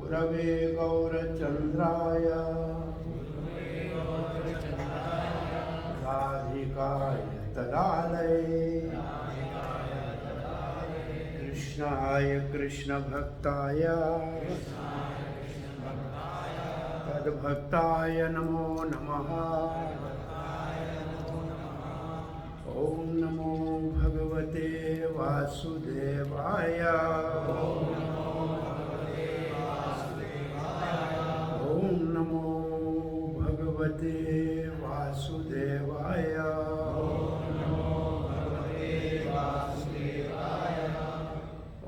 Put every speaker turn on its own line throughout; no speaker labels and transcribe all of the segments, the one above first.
गुरवे गौरचन्द्राय राधिकाय तदालये कृष्णाय कृष्णभक्ताय तद्भक्ताय नमो नमः। ॐ नमो भगवते वासुदेवाय। ॐ नमो भगवते वासुदेवाय।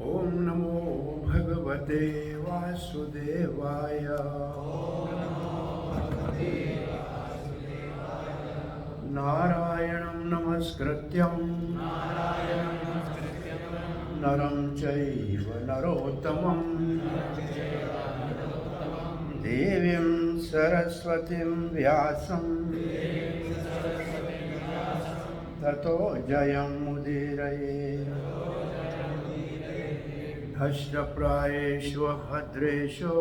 ॐ नमो भगवते वासुदेवाय। नारायणं नमस्कृत्यं नरं चैव नरोत्तमं देवीं सरस्वतीं व्यासं ततो जयमुदीरये। भद्रप्रायेषु भद्रेषु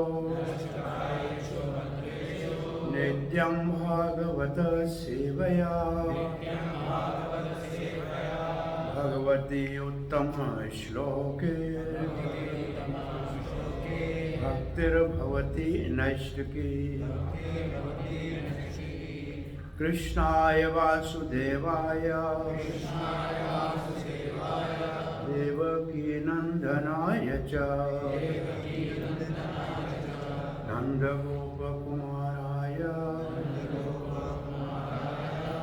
नित्यं भागवत सेवया भगवती उत्तम श्लोके भक्तिर्भवति नैष्टिकी। कृष्णाय वासुदेवाय देवकी नंदनाय च नंदगोपकुमाराय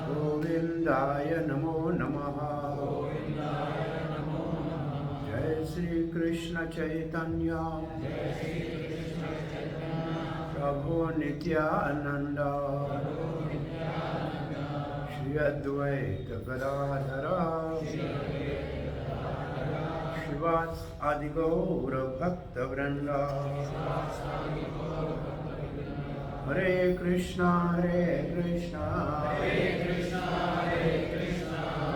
गोविंदाय नमो नमः। जय श्री कृष्ण चैतन्य प्रभु नित्यानंद श्री अद्वैत गदाधर श्रीवास आदि गौर भक्त वृंद। हरे कृष्णा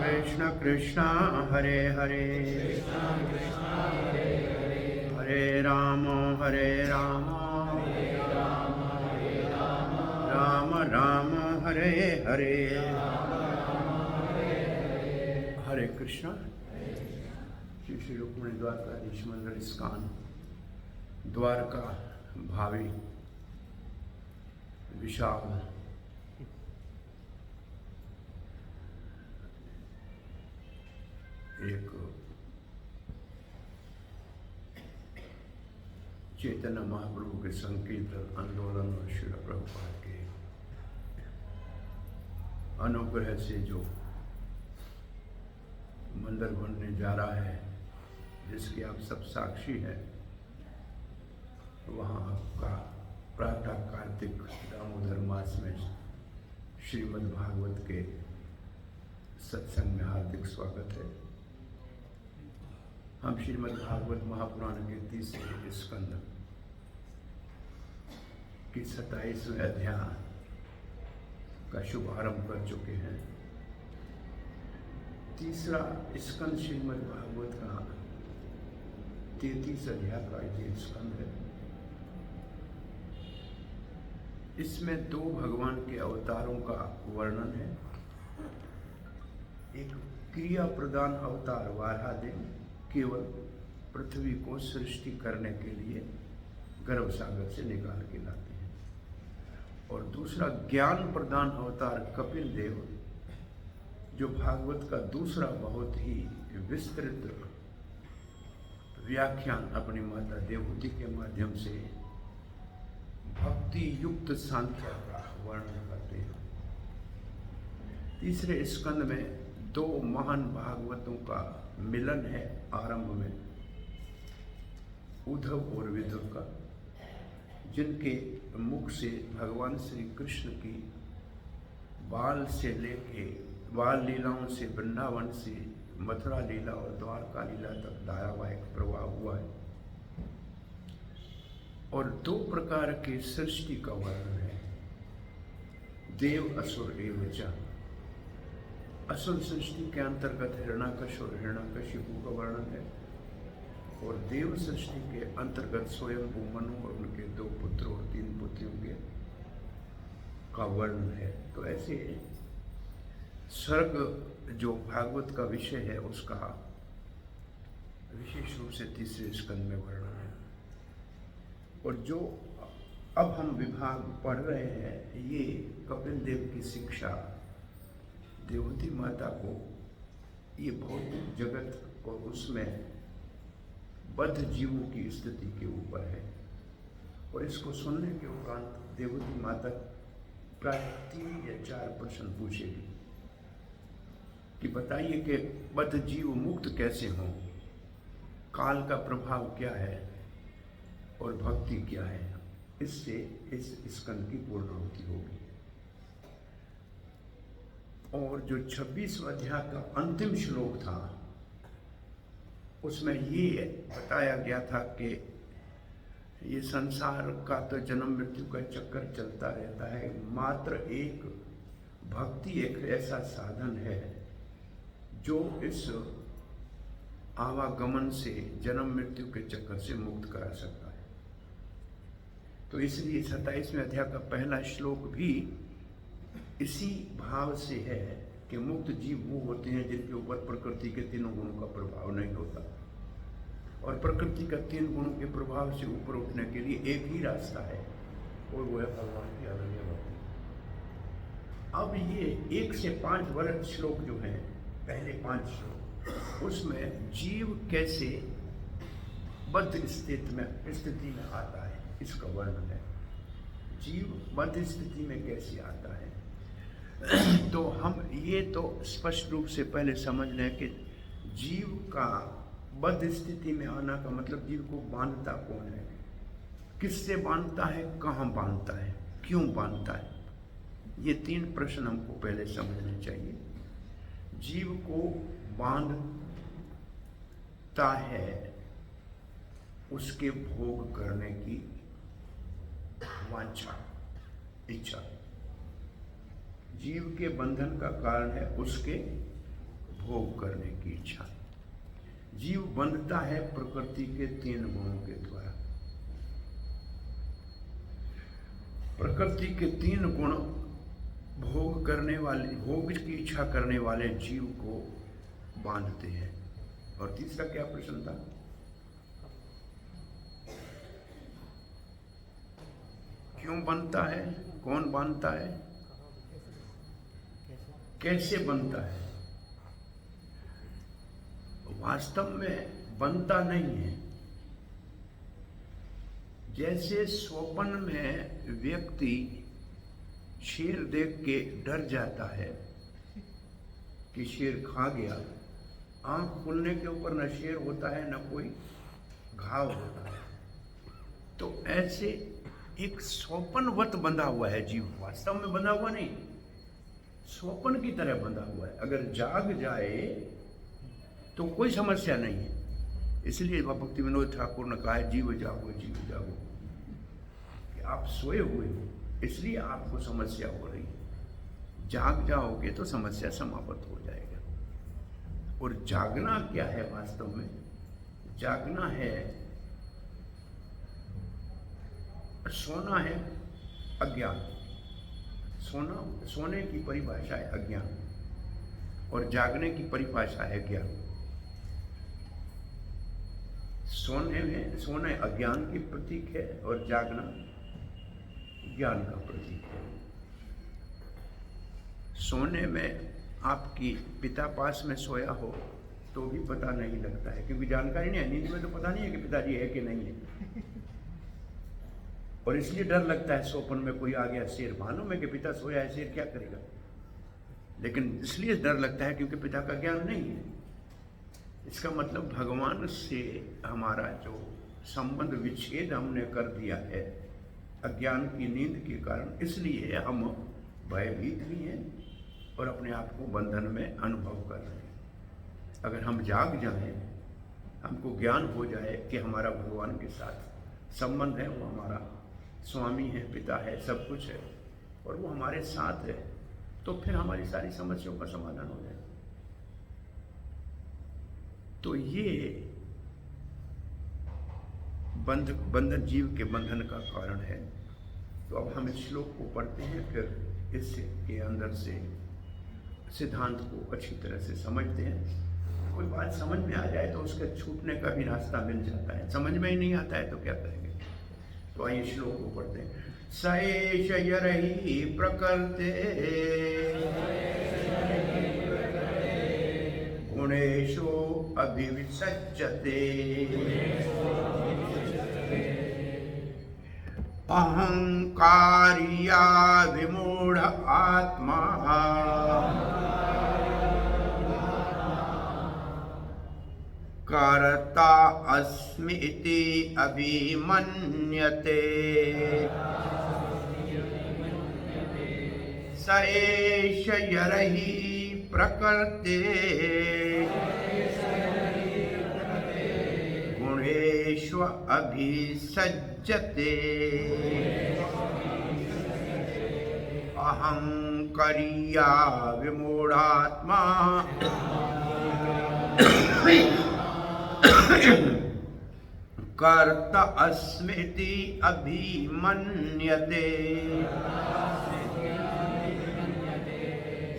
कृष्ण कृष्णा हरे हरे हरे राम राम राम हरे हरे। हरे कृष्णा। श्री श्री रुक्मिणी द्वारकाधीश मंदिर इस्कॉन द्वारका भावी विशाल एक चैतन्य महाप्रभु के संकीर्तन आंदोलन और श्रील प्रभुपाद के अनुग्रह से जो मंदिर बनने जा रहा है, जिसके आप सब साक्षी हैं, वहाँ आपका प्रातः कार्तिक दामोदर मास में श्रीमद् भागवत के सत्संग में हार्दिक स्वागत है। हम श्रीमद् भागवत महापुराण के 30वें स्कंद की 27वें अध्याय का शुभारंभ कर चुके हैं। तीसरा स्कंद श्रीमद् भागवत का 33 अध्याय का ये स्कंद है। इसमें 2 भगवान के अवतारों का वर्णन है। एक क्रिया प्रदान अवतार वाराहदेव केवल पृथ्वी को सृष्टि करने के लिए गर्भ सागर से निकाल के लाते हैं, और दूसरा ज्ञान प्रदान अवतार कपिल देव, जो भागवत का दूसरा बहुत ही विस्तृत व्याख्यान अपनी माता देवहूति के माध्यम से भक्ति युक्त सांख्य का वर्णन करते हैं। तीसरे स्कंद में 2 महान भागवतों का मिलन है। आरंभ में उद्धव और विदुर का, जिनके मुख से भगवान श्री कृष्ण की बाल से लेके बाल लीलाओं से वृंदावन से मथुरा लीला और द्वारका लीला तक धारावाहिक प्रवाह हुआ है। और 2 प्रकार के सृष्टि का वर्णन है। देव असुर एवं च। असुर सृष्टि के अंतर्गत हिरण्याकश और हिरण्यकशिपु का वर्णन है, और देव सृष्टि के अंतर्गत स्वयं मनु और उनके 2 पुत्र और 3 पुत्रियों के का वर्णन है। तो ऐसे स्वर्ग जो भागवत का विषय है उसका विशेष रूप से 3रे स्कंद में वर्णन है। और जो अब हम विभाग पढ़ रहे हैं ये कपिल देव की शिक्षा देवहूति माता को ये भौतिक जगत और उसमें बद्ध जीवों की स्थिति के ऊपर है। और इसको सुनने के उपरांत देवहूति माता प्राय 3 या 4 प्रश्न पूछेगी कि बताइए कि बद्ध जीव मुक्त कैसे हों, काल का प्रभाव क्या है और भक्ति क्या है। इससे इस स्कंद की पूर्णाहुति होगी। और जो 26वें अध्याय का अंतिम श्लोक था उसमें ये बताया गया था कि ये संसार का तो जन्म मृत्यु का चक्कर चलता रहता है, मात्र एक भक्ति एक ऐसा साधन है जो इस आवागमन से जन्म मृत्यु के चक्कर से मुक्त करा सकता है। तो इसलिए 27वें अध्याय का पहला श्लोक भी इसी भाव से है कि मुक्त जीव वो होते हैं जिनके ऊपर प्रकृति के 3 गुणों का प्रभाव नहीं होता। और प्रकृति का 3 गुणों के प्रभाव से ऊपर उठने के लिए एक ही रास्ता है और वो है भगवान की अनन्य भक्ति। अब ये 1 से 5 वर्ग श्लोक जो हैं, पहले 5 श्लोक, उसमें जीव कैसे बद्ध स्थिति में आता है इसका वर्णन है। जीव बद्ध स्थिति में कैसे आता है तो हम ये तो स्पष्ट रूप से पहले समझ लें कि जीव का बद्ध स्थिति में आना का मतलब जीव को बांधता कौन है, किससे बांधता है, कहाँ बांधता है, क्यों बांधता है। ये 3 प्रश्न हमको पहले समझने चाहिए। जीव को बांधता है उसके भोग करने की वांछा, इच्छा। जीव के बंधन का कारण है उसके भोग करने की इच्छा। जीव बंधता है प्रकृति के 3 गुणों के द्वारा। प्रकृति के 3 गुण भोग करने वाले, भोग की इच्छा करने वाले जीव को बांधते हैं। और तीसरा क्या प्रश्न था? क्यों बनता है, कौन बांधता है, कैसे बनता है। वास्तव में बनता नहीं है। जैसे स्वप्न में व्यक्ति शेर देख के डर जाता है कि शेर खा गया, आंख खुलने के ऊपर न शेर होता है न कोई घाव होता है। तो ऐसे एक स्वप्नवत बंधा हुआ है जीव, वास्तव में बंधा हुआ नहीं, स्वप्न की तरह बंधा हुआ है। अगर जाग जाए तो कोई समस्या नहीं है। इसलिए भक्ति विनोद ठाकुर ने कहा है जीव जागो जीव जागो, कि आप सोए हुए हो इसलिए आपको समस्या हो रही है। जाग जाओगे तो समस्या समाप्त हो जाएगा। और जागना क्या है वास्तव में? जागना है, सोना है अज्ञान। सोने की परिभाषा है अज्ञान और जागने की परिभाषा है ज्ञान। सोने अज्ञान की प्रतीक है और जागना ज्ञान का प्रतीक है। सोने में आपकी पिता पास में सोया हो तो भी पता नहीं लगता है, क्योंकि जानकारी नहीं है। नींद में तो पता नहीं है कि पिताजी है कि नहीं है, और इसलिए डर लगता है। स्वप्न में कोई आ गया शेर, मालूम है कि पिता सोया है, शेर क्या करेगा, लेकिन इसलिए डर लगता है क्योंकि पिता का ज्ञान नहीं है। इसका मतलब भगवान से हमारा जो संबंध विच्छेद हमने कर दिया है अज्ञान की नींद के कारण, इसलिए हम भयभीत भी हैं और अपने आप को बंधन में अनुभव कर रहे हैं। अगर हम जाग जाएं, हमको ज्ञान हो जाए कि हमारा भगवान के साथ संबंध है, वो हमारा स्वामी है, पिता है, सब कुछ है और वो हमारे साथ है, तो फिर हमारी सारी समस्याओं का समाधान हो जाए। तो ये बंधन जीव के बंधन का कारण है। तो अब हम इस श्लोक को पढ़ते हैं, फिर इसके अंदर से सिद्धांत को अच्छी तरह से समझते हैं। कोई बात समझ में आ जाए तो उसके छूटने का भी रास्ता मिल जाता है, समझ में ही नहीं आता है तो क्या करेंगे। तो आइए श्लोक को पढ़ते हैं। सएष यरहि प्रकृते गुणेषु अभिविसज्जते अहंकारिया विमूढ़ आत्मा कर्ता अस्मि इति अभिमन्यते स एष यरहि प्रकृते गुणेषु अभिसज्जते अहंकारिया विमूढ़ात्मा कर्ता अस्मीति अभिमन्यते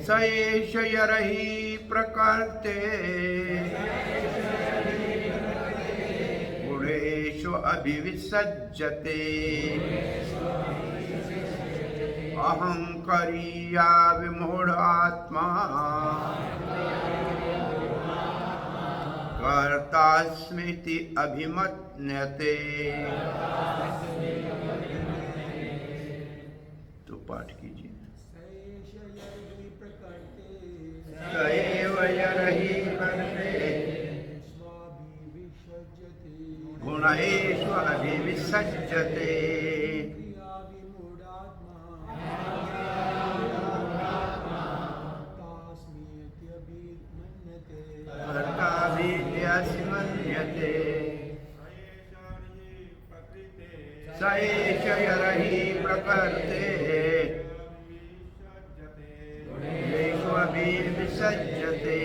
स एष यरहि प्रकृते गुणेषु अभिविसज्जते अहंकारिया विमूढ़ात्मा कर्तास्मीति अभिमन्यते। तो पाठ कीजिए। सएव यरहि प्रकृते गुणेषु अभिविसज्जते मन्यते। स एष यरहि प्रकृते गुणेषु अभिविसज्जते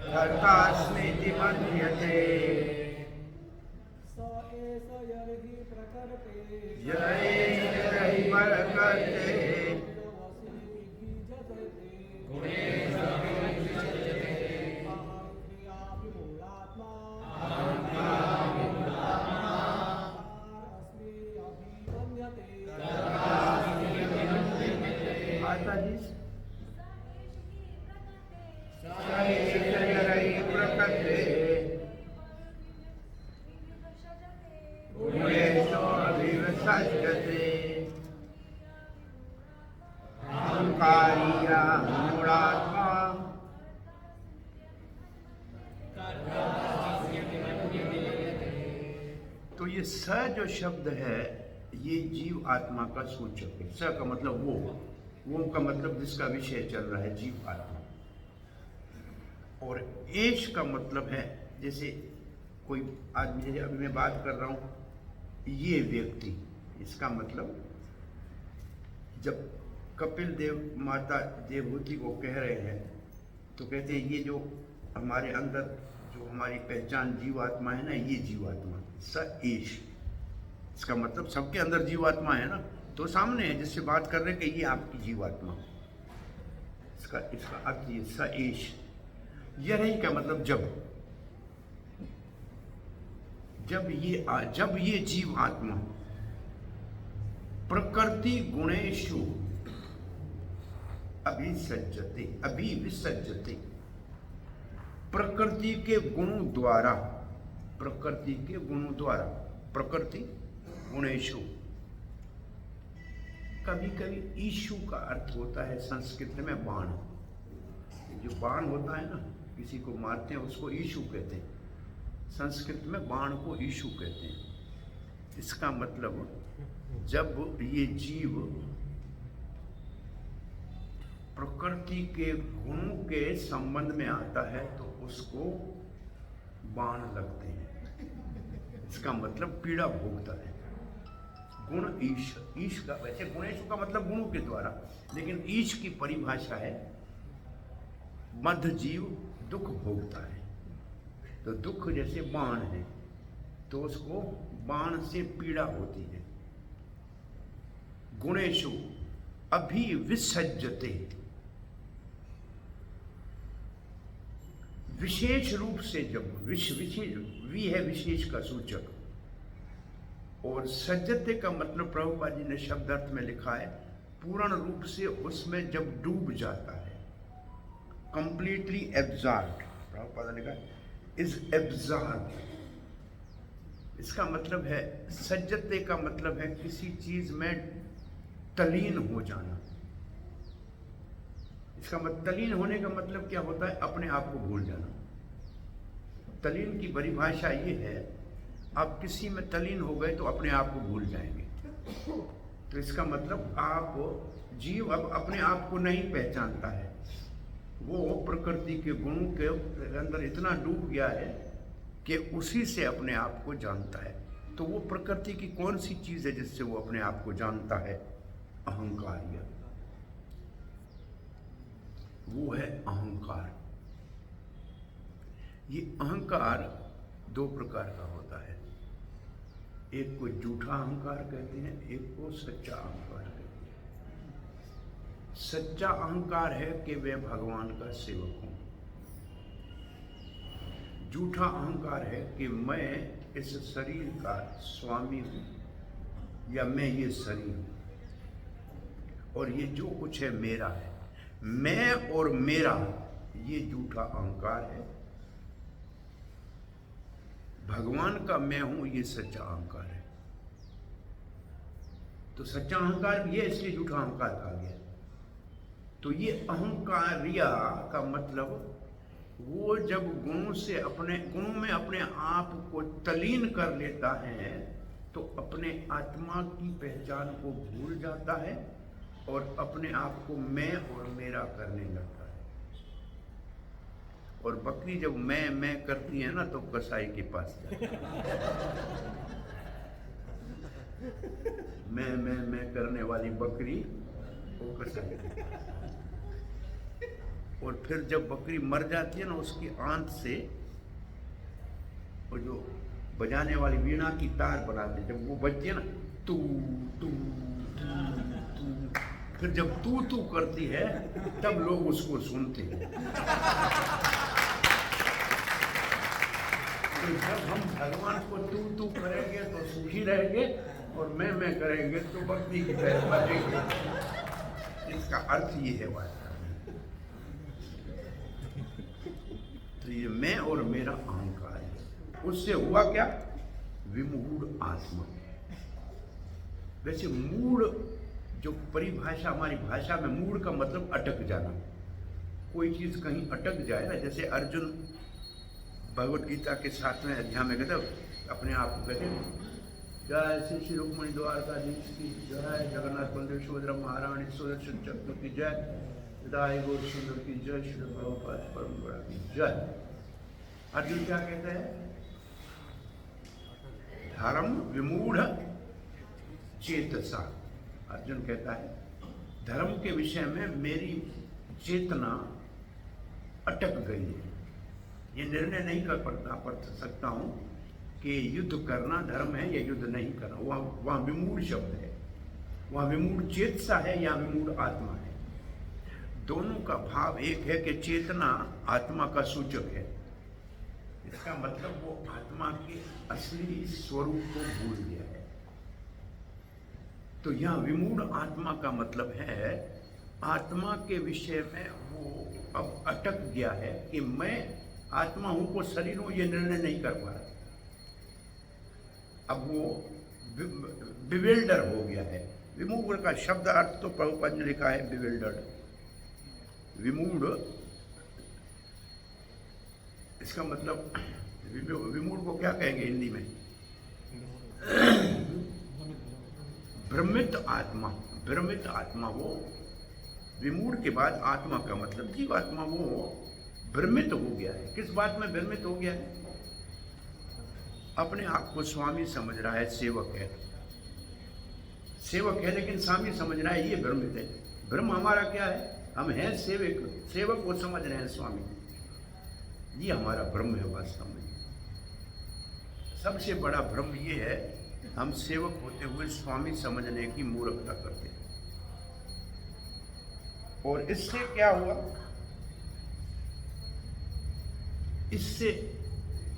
कर्तास्मीति मन्यते। यरहि प्रकृते तो ये स जो शब्द है ये जीव आत्मा का सूचक है। स का मतलब वो का मतलब जिसका विषय चल रहा है जीव आत्मा। और एश का मतलब है जैसे कोई आदमी, जैसे अभी मैं बात कर रहा हूँ ये व्यक्ति, इसका मतलब जब कपिल देव माता देवहूति को कह रहे हैं तो कहते हैं ये जो हमारे अंदर जो हमारी पहचान जीवात्मा है ना, ये जीवात्मा स ईश, इसका मतलब सबके अंदर जीवात्मा है ना, तो सामने है जिससे बात कर रहे हैं कि ये आपकी जीवात्मा, इसका अर्थ ये स ईश। यही का मतलब जब ये जीव आत्मा प्रकृति गुणेषु अभिविसज्जते प्रकृति के गुणों द्वारा, प्रकृति गुणेषु, कभी कभी ईशु का अर्थ होता है संस्कृत में बाण। जो बाण होता है ना, किसी को मारते हैं उसको ईशु कहते हैं, संस्कृत में बाण को ईशु कहते हैं। इसका मतलब जब ये जीव प्रकृति के गुणों के संबंध में आता है तो उसको बाण लगते हैं, इसका मतलब पीड़ा भोगता है। गुण ईश का, वैसे गुणेशु का मतलब गुणों के द्वारा, लेकिन ईश की परिभाषा है मध्य जीव दुख भोगता है। तो दुख जैसे बाण है, तो उसको बाण से पीड़ा होती है। गुणेशु अभिविसज्जते, विशेष रूप से जब विशेष वी है विशेष का सूचक, और सज्जते का मतलब प्रभुपाद जी ने शब्द अर्थ में लिखा है पूर्ण रूप से उसमें जब डूब जाता है, कंप्लीटली एब्जॉर्ब्ड। प्रभुपाद ने कहा इज एब्जॉर्ब्ड। इसका मतलब है सज्जते का मतलब है किसी चीज में तलीन हो जाना। इसका मतलब तलीन होने का मतलब क्या होता है? अपने आप को भूल जाना। तलीन की परिभाषा ये है, आप किसी में तलीन हो गए तो अपने आप को भूल जाएंगे। तो इसका मतलब आप जीव अब अपने आप को नहीं पहचानता है, वो प्रकृति के गुणों के अंदर इतना डूब गया है कि उसी से अपने आप को जानता है। तो वो प्रकृति की कौन सी चीज है जिससे वो अपने आप को जानता है? अहंकार। वो है अहंकार। ये अहंकार दो प्रकार का होता है, एक को झूठा अहंकार कहते हैं, एक को सच्चा अहंकार कहते हैं। सच्चा अहंकार है कि वे भगवान का सेवक हूं। झूठा अहंकार है कि मैं इस शरीर का स्वामी हूं, या मैं ये शरीर हूं और ये जो कुछ है मेरा है। मैं और मेरा, ये झूठा अहंकार है। भगवान का मैं हूं, ये सच्चा अहंकार है। तो सच्चा अहंकार भी है, इसलिए झूठा अहंकार कहा गया। तो ये अहंकारिया का मतलब वो जब गुणों से अपने गुणों में अपने आप को तलीन कर लेता है तो अपने आत्मा की पहचान को भूल जाता है और अपने आप को मैं और मेरा करने लगता है। और बकरी जब मैं करती है ना तो कसाई के पास जाती है। मैं करने वाली बकरी वो कसाई के पास। और फिर जब बकरी मर जाती है ना, उसकी आंत से वो जो बजाने वाली वीणा की तार बनाते हैं, जब वो बजती है ना तू तू तू, फिर जब तू तू करती है तब लोग उसको सुनते हैं। तो जब हम भगवान को तू तू करेंगे तो सुखी रहेंगे, और मैं करेंगे तो बकरी की तरह बजेंगे। इसका अर्थ ये है बात। तो ये मैं और मेरा अहंकार है। उससे हुआ क्या? विमूढ़ आत्मा। वैसे मूढ़ जो परिभाषा हमारी भाषा में, मूढ़ का मतलब अटक जाना। कोई चीज कहीं अटक जाए ना, जैसे अर्जुन भगवत गीता के 7वें अध्याय में कहते अपने आप को कहते जय श्री श्री रुक्मणी द्वारकाधीश की जय, जगन्नाथ बलदेव सुभद्रा महारानी सुदर्शन चक्र की जय, दाई गौर सुंदर की जय, श्री प्रभुपाद परंपरा की जय। अर्जुन क्या कहते हैं? धर्म विमूढ़ चेतसा। अर्जुन कहता है धर्म के विषय में मेरी चेतना अटक गई है। ये निर्णय नहीं कर सकता हूं कि युद्ध करना धर्म है या युद्ध नहीं करना। वहां विमूढ़ शब्द है, वहां विमूढ़ चेतसा है या विमूढ़ आत्मा है। दोनों का भाव एक है कि चेतना आत्मा का सूचक है। इसका मतलब वो आत्मा के असली स्वरूप को भूल गया है। तो यह विमूढ़ आत्मा का मतलब है आत्मा के विषय में वो अब अटक गया है कि मैं आत्मा हूं को शरीर हूं, ये निर्णय नहीं कर पा रहा। अब वो बिविल्डर हो गया है। विमूढ़ का शब्द अर्थ तो प्रभुपाद ने लिखा है बिविल्डर्ड। विमूढ़, इसका मतलब विमूढ़ को क्या कहेंगे हिंदी में? भ्रमित आत्मा। भ्रमित आत्मा वो विमूढ़ के बाद आत्मा का मतलब जीवात्मा वो भ्रमित हो गया है। किस बात में भ्रमित हो गया है? अपने आप को स्वामी समझ रहा है, सेवक है। सेवक है लेकिन स्वामी समझ रहा है, ये भ्रमित है। भ्रम हमारा क्या है? हम हैं सेवक, सेवक वो समझ रहे हैं स्वामी। ये हमारा भ्रम है वास्तव में। सबसे बड़ा भ्रम ये है, हम सेवक होते हुए स्वामी समझने की मूर्खता करते हैं। और इससे क्या हुआ, इससे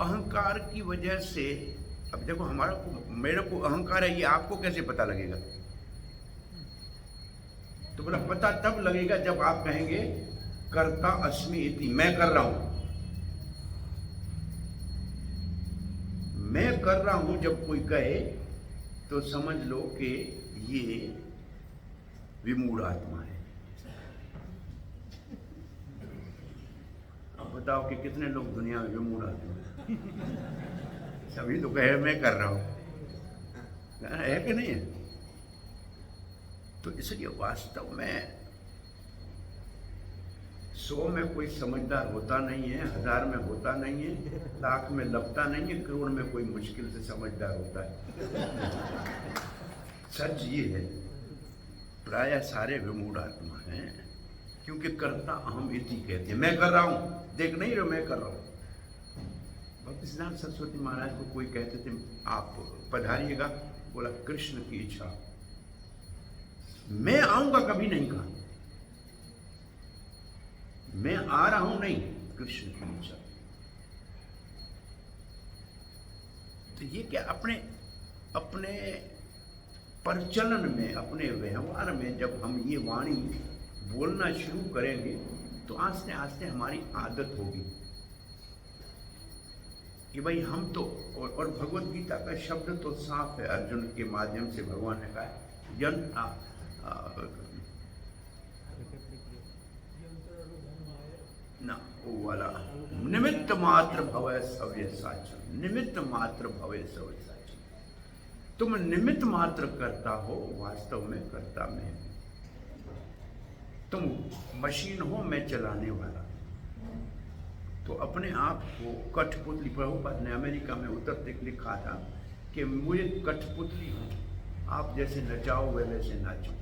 अहंकार की वजह से, अब देखो हमारा मेरे को अहंकार है, ये आपको कैसे पता लगेगा? तो बोला पता तब लगेगा जब आप कहेंगे कर्ता अस्मि इति, मैं कर रहा हूं, मैं कर रहा हूं। जब कोई कहे तो समझ लो कि ये विमूढ़ आत्मा है। अब बताओ कि कितने लोग दुनिया में विमूढ़ आत्मा है? सभी तो कहे मैं कर रहा हूं, है कि नहीं है? तो इसलिए वास्तव में 100 में कोई समझदार होता नहीं है, 1000 में होता नहीं है, लाख में लगता नहीं है, करोड़ में कोई मुश्किल से समझदार होता है। सच ये है, प्रायः सारे विमूढ़ आत्मा हैं, क्योंकि कर्ता अहम इति कहते हैं। मैं कर रहा हूं, देख नहीं रहे मैं कर रहा हूं। भक्ति सिद्धांत सरस्वती महाराज को कोई कहते थे आप पधारिएगा, बोला कृष्ण की इच्छा। मैं आऊंगा कभी नहीं कहा, मैं आ रहा हूं नहीं, कृष्ण की इच्छा। तो ये क्या अपने अपने प्रचलन में, अपने व्यवहार में जब हम ये वाणी बोलना शुरू करेंगे तो आस्ते आस्ते हमारी आदत होगी कि भाई हम तो, और भगवत गीता का शब्द तो साफ है, अर्जुन के माध्यम से भगवान ने कहा जन ना वो वाला निमित्त मात्र भवे सव्य साचो, निमित्त मात्र भवे सव्य साचो। तुम निमित्त मात्र करता हो, वास्तव में करता मैं। तुम मशीन हो, मैं चलाने वाला। तो अपने आप को कठपुतली, प्रभुपाद ने अमेरिका में उतरते लिखा था कि मुझे कठपुतली हूं, आप जैसे नचाओ वे वैसे नाचो।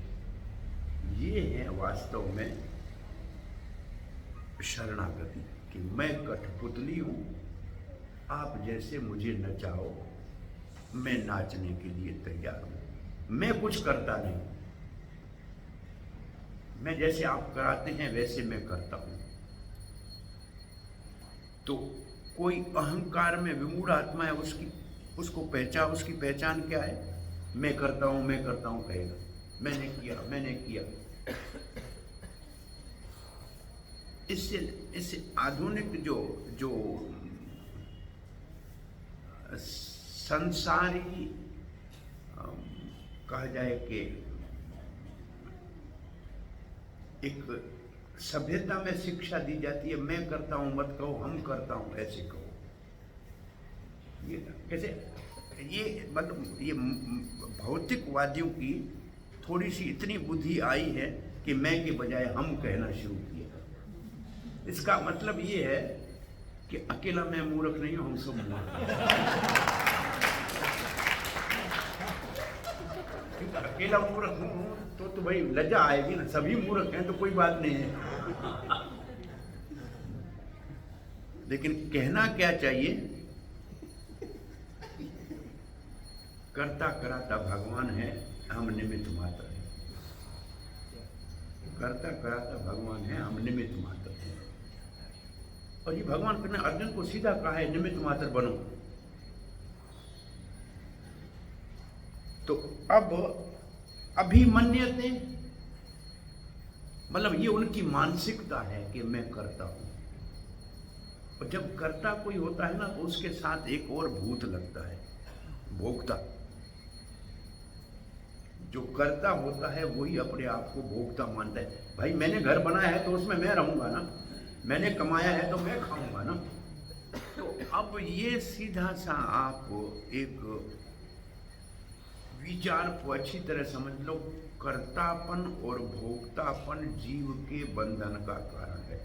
ये है वास्तव में शरणागति, कि मैं कठपुतली हूं, आप जैसे मुझे नचाओ, मैं नाचने के लिए तैयार हूं। मैं कुछ करता नहीं, मैं जैसे आप कराते हैं वैसे मैं करता हूं। तो कोई अहंकार में विमूढ़ आत्मा है, उसकी पहचान क्या है? मैं करता हूं कहेगा, मैंने किया। इससे आधुनिक जो संसारी कहा जाए कि एक सभ्यता में शिक्षा दी जाती है, मैं करता हूं मत कहो, हम करता हूं ऐसे कहो। ये कैसे, ये मतलब ये भौतिकवादियों की थोड़ी सी इतनी बुद्धि आई है कि मैं के बजाय हम कहना शुरू किया। इसका मतलब ये है कि अकेला मैं मूर्ख नहीं हूं, हम सब मूर्ख। अकेला मूर्ख हूं तो भाई लज्जा आएगी ना, सभी मूर्ख हैं तो कोई बात नहीं है। लेकिन कहना क्या चाहिए? करता कराता भगवान है, हम निमित्त मात्र हैं। करता कराता भगवान है, हम निमित्त मात्र हैं। और ये भगवान ने अर्जुन को सीधा कहा है, निमित्त मात्र बनो। तो अब अभिमन्यते, मतलब ये उनकी मानसिकता है कि मैं करता हूं। और जब करता कोई होता है ना, तो उसके साथ एक और भूत लगता है, भोक्ता। जो करता होता है वही अपने आप को भोक्ता मानता है। भाई मैंने घर बनाया है तो उसमें मैं रहूंगा ना, मैंने कमाया है तो मैं खाऊंगा ना। तो अब ये सीधा सा आप एक विचार को अच्छी तरह समझ लो, कर्तापन और भोक्तापन जीव के बंधन का कारण है।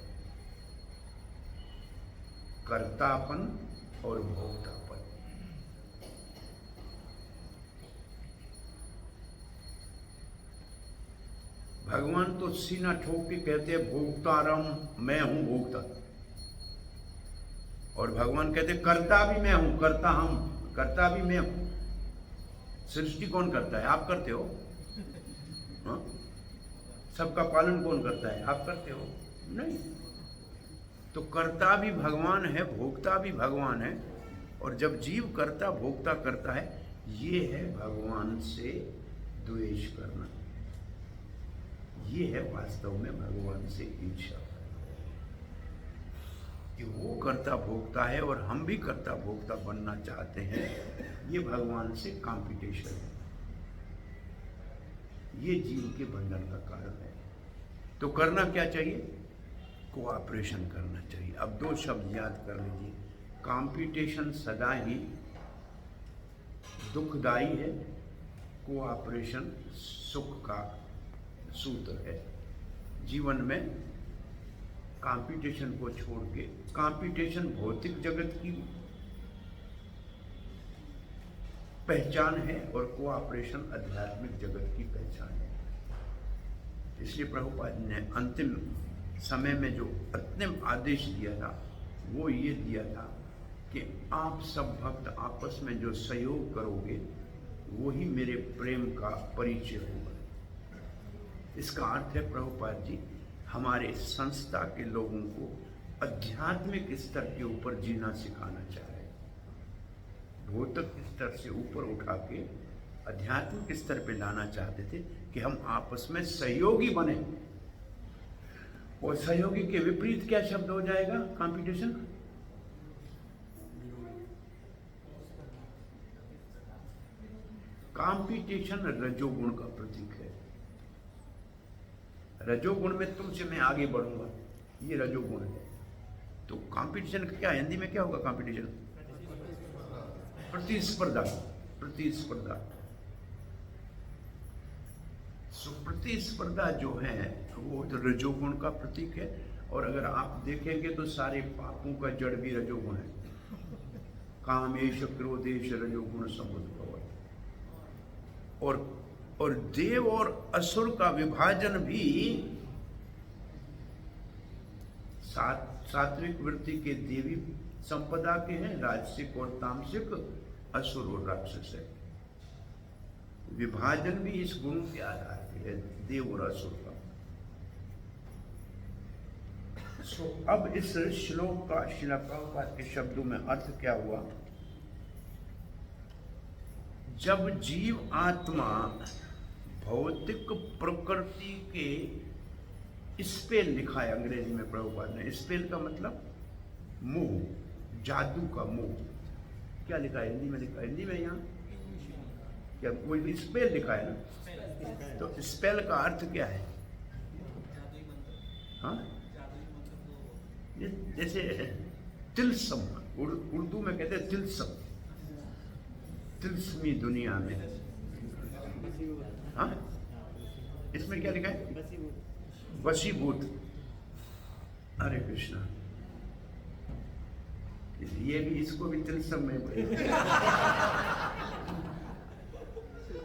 कर्तापन और भोक्तापन। भगवान तो सीना ठोक के कहते हैं भोक्तारम, मैं हूं भोक्ता। और भगवान कहते कर्ता भी मैं हूं, कर्ता हम, कर्ता भी मैं हूं। सृष्टि कौन करता है? आप करते हो। हाँ? सबका पालन कौन करता है? आप करते हो? नहीं। तो कर्ता भी भगवान है, भोक्ता भी भगवान है। और जब जीव कर्ता भोक्ता करता है, ये है भगवान से द्वेष करना, ये है वास्तव में भगवान से ईर्ष्या कि वो कर्ता भोक्ता है और हम भी कर्ता भोक्ता बनना चाहते हैं। ये भगवान से कंपटीशन है, ये जीव के बंधन का कारण है। तो करना क्या चाहिए? कोऑपरेशन करना चाहिए। अब दो शब्द याद कर लीजिए, कंपटीशन सदा ही दुखदाई है, कोऑपरेशन सुख का सूत्र है। जीवन में कंपटीशन को छोड़ के, कंपटीशन भौतिक जगत की पहचान है और कोऑपरेशन आध्यात्मिक जगत की पहचान है। इसलिए प्रभुपाद ने अंतिम समय में जो अंतिम आदेश दिया था वो ये दिया था कि आप सब भक्त आपस में जो सहयोग करोगे वही मेरे प्रेम का परिचय होगा। इसका अर्थ है प्रभुपाद जी हमारे संस्था के लोगों को आध्यात्मिक स्तर के ऊपर जीना सिखाना चाह रहे हैं। भौतिक स्तर से ऊपर उठा के आध्यात्मिक स्तर पे लाना चाहते थे कि हम आपस में सहयोगी बने। और सहयोगी के विपरीत क्या शब्द हो जाएगा? कंपटीशन। कंपटीशन रजोगुण का प्रतीक है। रजोगुण में तुमसे मैं आगे बढ़ूंगा, ये रजोगुण है। तो कंपटीशन क्या हिंदी में क्या होगा? कंपटीशन प्रतिस्पर्धा, प्रतिस्पर्धा। प्रतिस्पर्धा जो है वो तो रजोगुण का प्रतीक है। और अगर आप देखेंगे तो सारे पापों का जड़ भी रजोगुण है। कामेश क्रोधेश रजोगुण समुद्भव। और देव और असुर का विभाजन भी सात्विक वृत्ति के देवी संपदा के हैं, राजसिक और तामसिक असुर और राक्षस है। विभाजन भी इस गुण के आधार पे है, देव और असुर का। अब इस श्लोक का श्रील प्रभुपाद के शब्दों में अर्थ क्या हुआ? जब जीव आत्मा भौतिक प्रकृति के स्पेल लिखा है अंग्रेजी में प्रभुपाद ने। स्पेल का मतलब मोह, जादू का मोह। क्या लिखा है हिंदी में? लिखा है हिंदी में यहाँ क्या कोई स्पेल लिखा है ना? तो स्पेल का अर्थ क्या है? हाँ, जैसे तिलस्म, उर्दू में कहते हैं तिलस्म, तिलस्मी दुनिया में। हाँ, इसमें क्या लिखा है? वशीभूत। हरे कृष्णा। ये भी, इसको भी तिलस्म में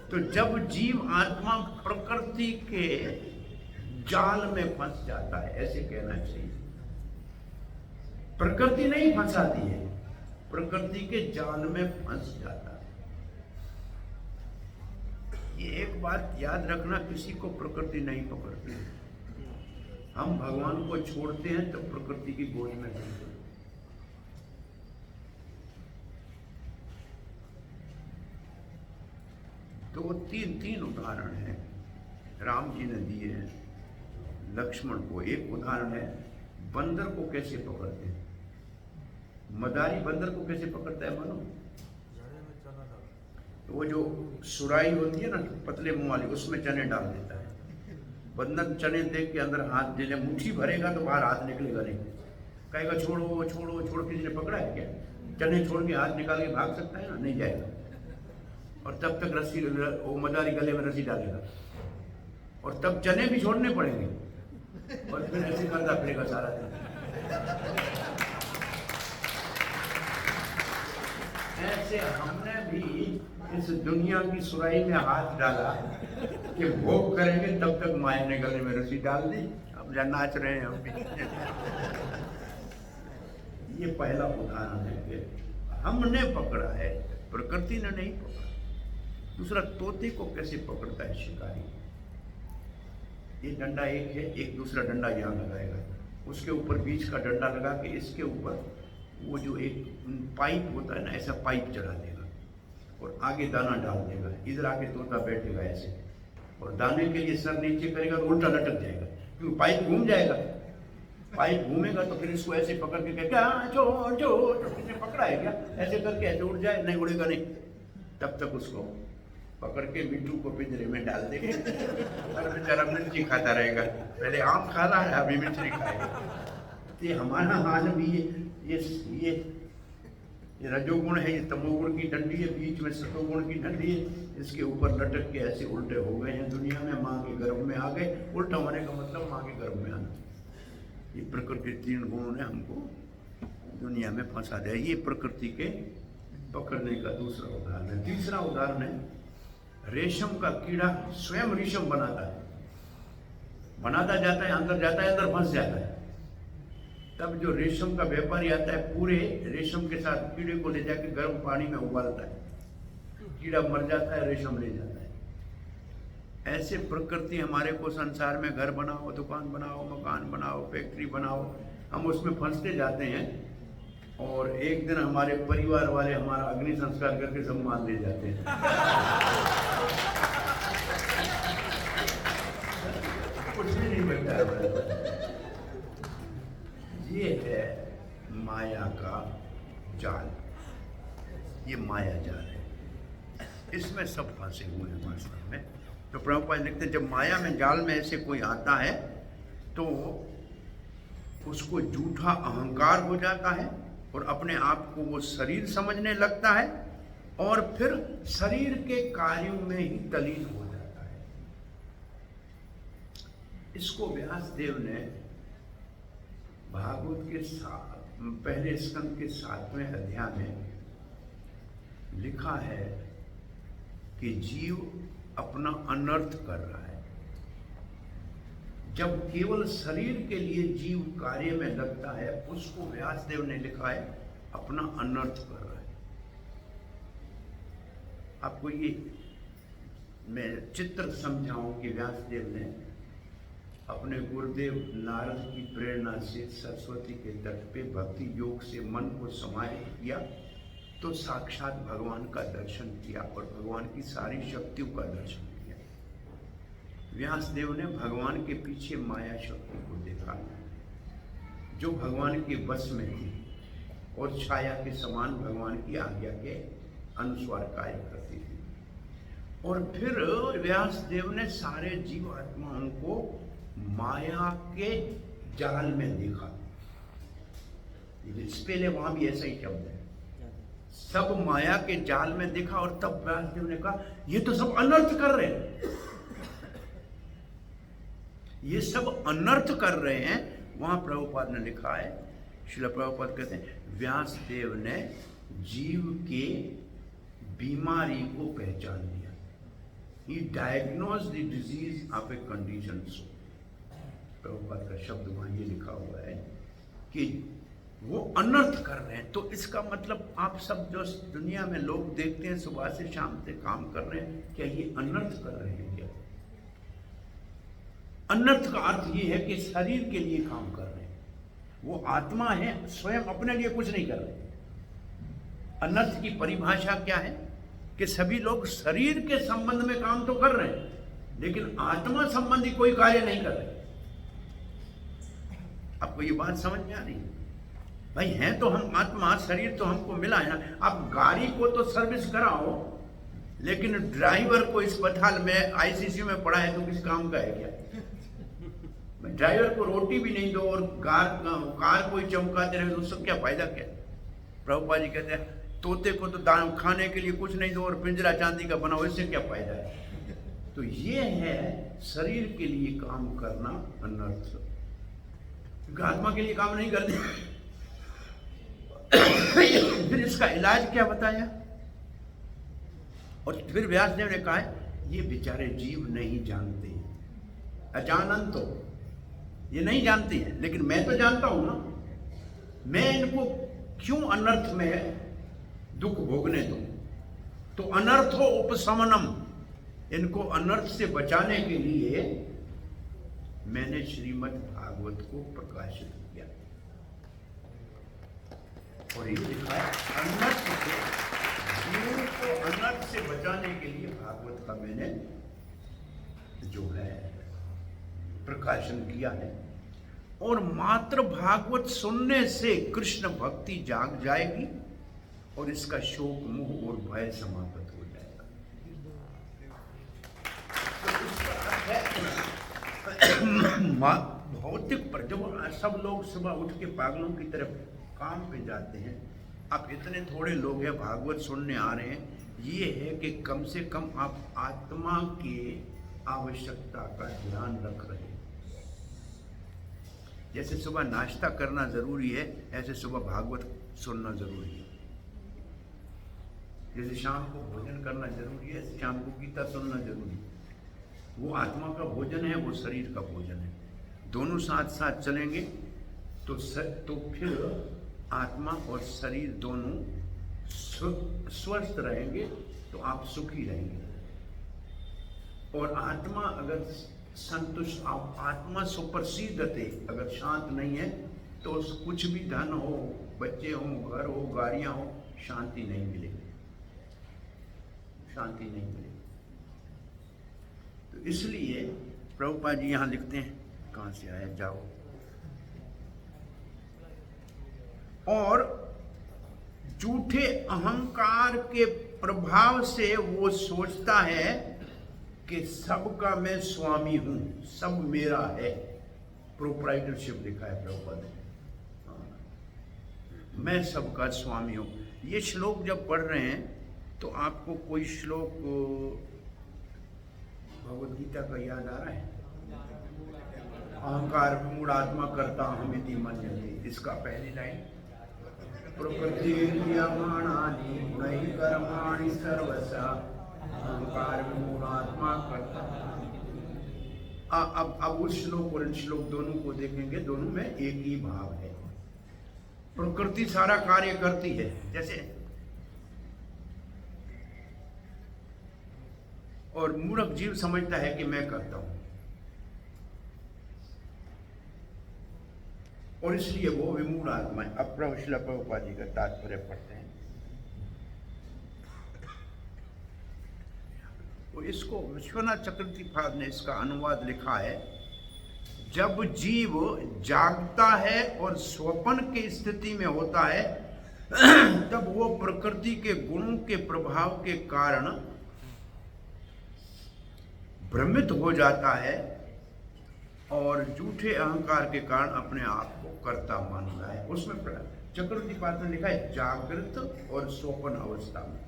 तो जब जीव आत्मा प्रकृति के जाल में फंस जाता है, ऐसे कहना चाहिए। प्रकृति नहीं फंसाती है, प्रकृति के जाल में फंस जाता है। ये एक बात याद रखना, किसी को प्रकृति नहीं पकड़ती। हम भगवान को छोड़ते हैं तो प्रकृति की गोद में रहते हैं। तो तीन उदाहरण हैं राम जी ने दिए हैं लक्ष्मण को। एक उदाहरण है बंदर को कैसे पकड़ते हैं। मदारी बंदर को कैसे पकड़ता है मालूम? तो वो जो सुराई होती है ना पतले मुंह वाली, उसमें चने डाल देता है। बंदर चने देख के अंदर हाथ दे ले, मुट्ठी भरेगा तो बाहर हाथ निकलेगा नहीं। कहेगा छोड़ो छोड़ो छोड़ो। किसी ने पकड़ा है क्या? चने छोड़ के हाथ निकाल के भाग सकता है ना? नहीं जाएगा। और तब तक रस्सी, वो मदारी गले में रस्सी डालेगा और तब चने भी छोड़ने पड़ेंगे और फिर ऐसे करता फिरेगा सारा दिन। ऐसे हमने भी इस दुनिया की सुराई में हाथ डाला कि कि भोग करेंगे तब तक माया ने गले में रस्सी डाल दी, अब जहाँ नाच रहे हैं हम भी। ये पहला उदाहरण है कि हमने पकड़ा है, प्रकृति ने नहीं पकड़ा। दूसरा, तोते को कैसे पकड़ता है शिकारी। ये डंडा एक है, एक दूसरा डंडा यहाँ लगाएगा, उसके ऊपर बीच का डंडा लगा के इसके ऊपर वो जो एक पाइप होता है ना, ऐसा पाइप चढ़ा देगा और आगे दाना डाल देगा। इधर आके तोता बैठेगा ऐसे, और दाने के लिए सर नीचे करेगा तो उल्टा लटक जाएगा, क्योंकि पाइप घूम जाएगा। पाइप घूमेगा तो फिर इसको ऐसे पकड़ के क्या चोर चोर, किसने पकड़ा है क्या, ऐसे करके ऐसे उड़ जाए, नहीं उड़ेगा नहीं। तब तक उसको पकड़ के मिट्टू को पिंजरे में डाल देंगे और बेचारा मिर्ची खाता रहेगा। पहले आम खा रहा है, अभी मिर्ची खाएगा। तो ये हमारा हाल भी ये रजोगुण है, ये तमोगुण की डंडी है, बीच में सतोगुण की डंडी है, इसके ऊपर लटक के ऐसे उल्टे हो गए हैं दुनिया में, माँ के गर्भ में आ गए। उल्टा होने का मतलब माँ के गर्भ में आना। ये प्रकृति के 3 गुणों ने हमको दुनिया में फंसा दिया। ये प्रकृति के पकड़ने का दूसरा उदाहरण है। तीसरा उदाहरण है, रेशम का कीड़ा स्वयं रेशम बनाता है, बनाता जाता है, अंदर जाता है, अंदर फंस जाता है। तब जो रेशम का व्यापारी आता है, पूरे रेशम के साथ कीड़े को ले जाकर गर्म पानी में उबालता है, कीड़ा मर जाता है, रेशम ले जाता है। ऐसे प्रकृति हमारे को संसार में घर बनाओ, दुकान बनाओ, मकान बनाओ, फैक्ट्री बनाओ, हम उसमें फंसते जाते हैं, और एक दिन हमारे परिवार वाले हमारा अग्नि संस्कार करके सम्मान ले जाते हैं। कुछ भी नहीं बचता है। ये है माया का जाल, ये माया जाल है, इसमें सब फंसे हुए हैं वास्तव में। तो प्रभुपाद लिखते हैं, जब माया में जाल में ऐसे कोई आता है तो उसको झूठा अहंकार हो जाता है और अपने आप को वो शरीर समझने लगता है, और फिर शरीर के कार्यों में ही तल्लीन हो जाता है। इसको व्यासदेव ने भागवत के पहले स्कंद के 7वें अध्याय में लिखा है कि जीव अपना अनर्थ कर रहा है। जब केवल शरीर के लिए जीव कार्य में लगता है, उसको व्यासदेव ने लिखा है अपना अनर्थ कर रहा है। आपको ये मैं चित्र समझाऊं कि व्यासदेव ने अपने गुरुदेव नारद की प्रेरणा से सरस्वती के तट पे भक्ति योग से मन को समाहित किया, तो साक्षात भगवान का दर्शन किया और भगवान की सारी शक्तियों का दर्शन किया। व्यासदेव ने भगवान के पीछे माया शक्ति को देखा, जो भगवान के बस में थी और छाया के समान भगवान की आज्ञा के अनुसार कार्य करती थी। और फिर व्यासदेव ने सारे जीवात्माओं को माया के जाल में देखा। पहले वहां भी ऐसा ही शब्द है, सब माया के जाल में देखा, और तब व्यासदेव ने कहा ये तो सब अनर्थ कर रहे हैं, ये सब अनर्थ कर रहे हैं। वहां प्रभुपाद ने लिखा है, श्रील प्रभुपाद कहते हैं, व्यासदेव ने जीव के बीमारी को पहचान लिया। He diagnosed the disease of a condition soul। Prabhupada का शब्द वहां ये लिखा हुआ है कि वो अनर्थ कर रहे हैं। तो इसका मतलब आप सब जो दुनिया में लोग देखते हैं सुबह से शाम से काम कर रहे हैं, क्या ये अनर्थ कर रहे हैं? क्या अनर्थ का अर्थ ये है कि शरीर के लिए काम कर रहे हैं, वो आत्मा है, स्वयं अपने लिए कुछ नहीं कर रहे। अनर्थ की परिभाषा क्या है कि सभी लोग शरीर के संबंध में काम तो कर रहे हैं, लेकिन आत्मा संबंधी कोई कार्य नहीं कर रहे। आपको ये बात समझ में आ रही है? भाई हैं तो हम आत्मा, शरीर तो हमको मिला है ना। आप गाड़ी को तो सर्विस कराओ, लेकिन ड्राइवर को अस्पताल में आईसीयू में पड़ा है तो किस काम का है क्या? ड्राइवर को रोटी भी नहीं दो और कार कोई चमकाते रहे तो उससे क्या फायदा? क्या प्रभुपाद जी कहते हैं, तोते को तो दान खाने के लिए कुछ नहीं दो और पिंजरा चांदी का बनाओ, इससे क्या फायदा है? तो ये है शरीर के लिए काम करना अनर्थ, क्योंकि आत्मा के लिए काम नहीं करते। फिर इसका इलाज क्या बताया? और फिर व्यासदेव ने कहा है ये बेचारे जीव नहीं जानते, अजानंतो ये नहीं जानते हैं, लेकिन मैं तो जानता हूं ना। मैं इनको क्यों अनर्थ में दुख भोगने दूं? तो अनर्थो उपशमनम, इनको अनर्थ से बचाने के लिए मैंने श्रीमद् भागवत को प्रकाशित किया और ये लिखा है अनर्थ से, जीवों को अनर्थ से बचाने के लिए भागवत का मैंने जो है प्रकाशन किया है। और मात्र भागवत सुनने से कृष्ण भक्ति जाग जाएगी और इसका शोक मोह और भय समाप्त हो जाएगा। तो इसका अर्थ है भौतिक पर जब सब लोग सुबह उठ के पागलों की तरफ काम पे जाते हैं, अब इतने थोड़े लोग हैं भागवत सुनने आ रहे हैं, ये है कि कम से कम आप आत्मा की आवश्यकता का ध्यान रख रहे हैं। जैसे सुबह नाश्ता करना जरूरी है, ऐसे सुबह भागवत सुनना जरूरी है। जैसे शाम को भोजन करना जरूरी है, शाम को गीता सुनना जरूरी है। वो आत्मा का भोजन है, वो शरीर का भोजन है। दोनों साथ साथ चलेंगे तो फिर आत्मा और शरीर दोनों स्वस्थ रहेंगे, तो आप सुखी रहेंगे। और आत्मा अगर संतुष्ट, आत्मा सुप्रसिद्धते अगर शांत नहीं है तो कुछ भी धन हो, बच्चे हो, घर हो, गाड़ियां हो, शांति नहीं मिलेगी, शांति नहीं मिलेगी। तो इसलिए प्रभुपाद जी यहाँ लिखते हैं, कहाँ से आया, जाओ। और झूठे अहंकार के प्रभाव से वो सोचता है कि सबका मैं स्वामी हूं, सब मेरा है। प्रोप्राइटरशिप लिखा है प्रभुपाद ने, मैं सबका स्वामी हूं। ये श्लोक जब पढ़ रहे हैं तो आपको कोई श्लोक भगवद गीता का याद आ रहा है? अहंकार मूढ़ात्मा करता हमिति मन्यते, इसका पहली लाइन, प्रकृतिर्क्रियमाणानि गुणैः कर्माणि सर्वशः अहंकार मूढ़ात्मा करता। अब उस श्लोक और इन श्लोक दोनों को देखेंगे, दोनों में एक ही भाव है। प्रकृति सारा कार्य करती है, जैसे, और मूर्ख जीव समझता है कि मैं करता हूं, और इसलिए वो विमूढ़ आत्मा है। अब श्रील प्रभुपाद जी का तात्पर्य पढ़ते हैं। तो इसको विश्वनाथ चक्रवर्ती ने इसका अनुवाद लिखा है, जब जीव जागता है और स्वप्न की स्थिति में होता है तब वो प्रकृति के गुणों के प्रभाव के कारण भ्रमित हो जाता है और झूठे अहंकार के कारण अपने आप को कर्ता मानता है। उसमें चक्रवर्ती ने लिखा है जागृत और स्वप्न अवस्था में,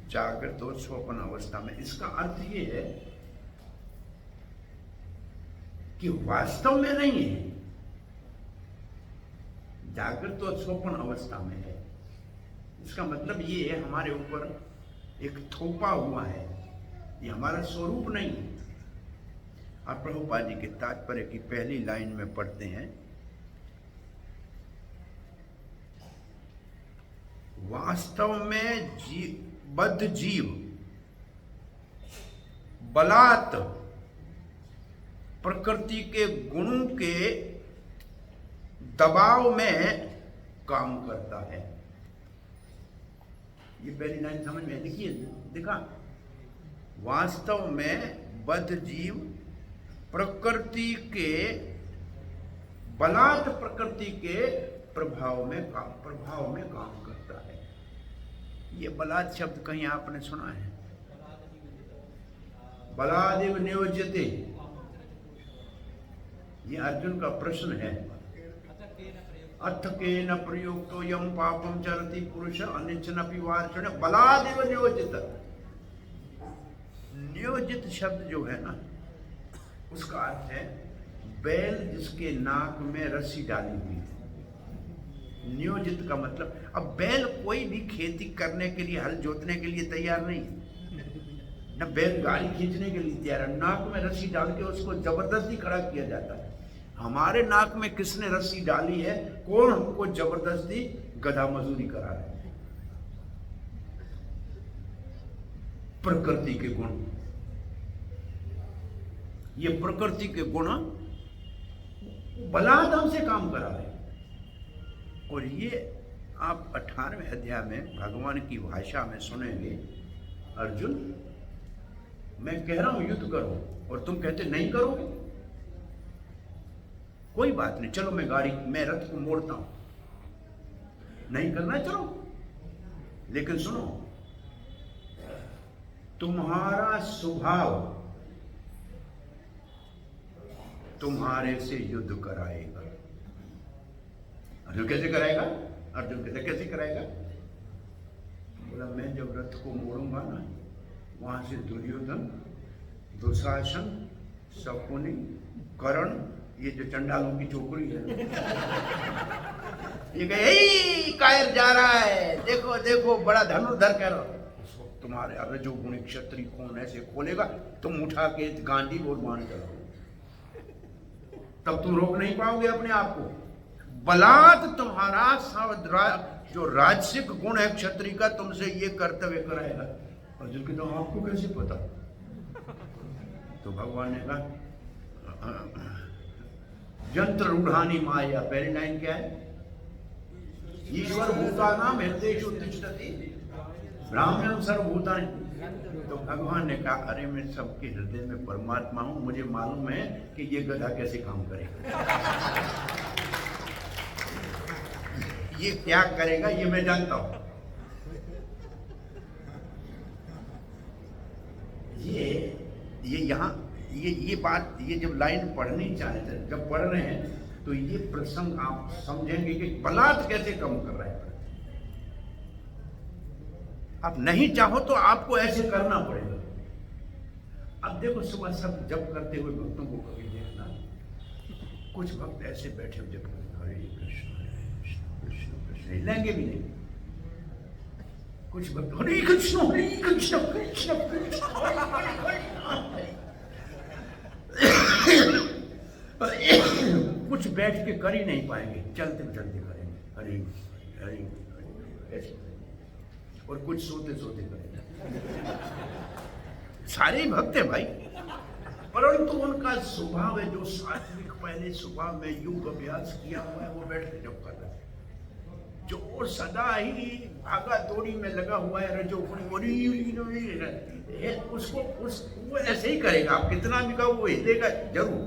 जागृत और स्वप्न अवस्था में। इसका अर्थ ये है कि वास्तव में नहीं है, जागृत और स्वप्न अवस्था में है। इसका मतलब ये है हमारे ऊपर एक थोपा हुआ है, ये हमारा स्वरूप नहीं है। और प्रभुपाद जी के तात्पर्य की पहली लाइन में पढ़ते हैं, वास्तव में बद्ध जीव बलात् प्रकृति के गुणों के दबाव में काम करता है। ये पहली लाइन समझ में देखिए, देखा, वास्तव में बद्ध जीव प्रकृति के बलात् प्रकृति के प्रभाव में काम करता है। ये बलात् शब्द कहीं आपने सुना है? बलादिव नियोज्यते, ये अर्जुन का प्रश्न है। अथ केन प्रयुक्तो यम पापम चरति पुरुष अनिच्छनपि वार्षण बलादिव नियोजित। नियोजित शब्द जो है ना, उसका अर्थ है बैल जिसके नाक में रस्सी डाली हुई है, नियोजित का मतलब, अब बैल कोई भी खेती करने के लिए, हल जोतने के लिए तैयार नहीं है, न बैल गाड़ी खींचने के लिए तैयार है। नाक में रस्सी डाल के उसको जबरदस्ती खड़ा किया जाता है। हमारे नाक में किसने रस्सी डाली है? कौन हमको जबरदस्ती गधा मजदूरी करा रहा है? प्रकृति के गुण, ये प्रकृति के गुण बलात् हमसे काम करा रहे हैं। और ये आप 18वें अध्याय में भगवान की भाषा में सुनेंगे, अर्जुन मैं कह रहा हूं युद्ध करो और तुम कहते नहीं करोगे। कोई बात नहीं, चलो मैं रथ को मोड़ता हूं, नहीं करना चलो, लेकिन सुनो, तुम्हारा स्वभाव तुम्हारे से युद्ध कराएगा। अर्जुन कैसे कराएगा? अर्जुन कहते कैसे कराएगा? बोला मैं जब रथ को मोड़ूंगा ना, वहां से दुर्योधन, दुशासन, शकुनी, कर्ण, ये जो चंडालों की चोकड़ी है, ये कहे कायर जा रहा है, देखो देखो बड़ा धनुर्धर कह रहा। तुम्हारे रजोगुणी क्षत्रिय कौन ऐसे खोलेगा? तुम उठा के गांडी और बाण चलाओ, तब तुम रोक नहीं पाओगे अपने आप को। बलात् तुम्हारा जो राजसिक गुण है क्षत्रिय का, तुमसे ये कर्तव्य कराएगा। अर्जुन के तो आपको कैसे पता? तो भगवान ने कहा यंत्र रूढ़ानी माया, पहली लाइन क्या है? ईश्वर भूतानां हृदयेषु तिष्ठति ब्राह्मणं सर्वभूतानि। तो भगवान ने कहा अरे मैं सबके हृदय में परमात्मा हूं, मुझे मालूम है कि ये गधा कैसे काम करेगा, ये क्या करेगा ये मैं जानता हूं। ये यहाँ ये बात, ये जब लाइन पढ़नी चाहे थे, जब पढ़ रहे हैं तो ये प्रसंग आप समझेंगे कि बलात् कैसे कम कर रहा है। आप नहीं चाहो तो आपको ऐसे करना पड़ेगा। अब देखो सुबह सब जप करते हुए भक्तों को कभी देखना, कुछ भक्त ऐसे बैठे हुए जप करते हरे कृष्ण कृष्ण कृष्ण, हिलेंगे भी नहीं। कुछ भक्त हरे कृष्ण कृष्ण कृष्ण, कुछ बैठ के कर ही नहीं पाएंगे, चलते चलते करेंगे हरे हरे ऐसे, और कुछ सोते सोते करेंगे। सारे ही भक्त हैं भाई, परंतु उनका स्वभाव है जो सात्विक, पहले स्वभाव में योग अभ्यास किया हुआ है, वो बैठ के जब कर रहा है। जो सदा ही भागा दौड़ी में लगा हुआ है रजोगुणी, उसको वो ऐसे ही करेगा। आप कितना भी कहो वो हिलेगा जरूर।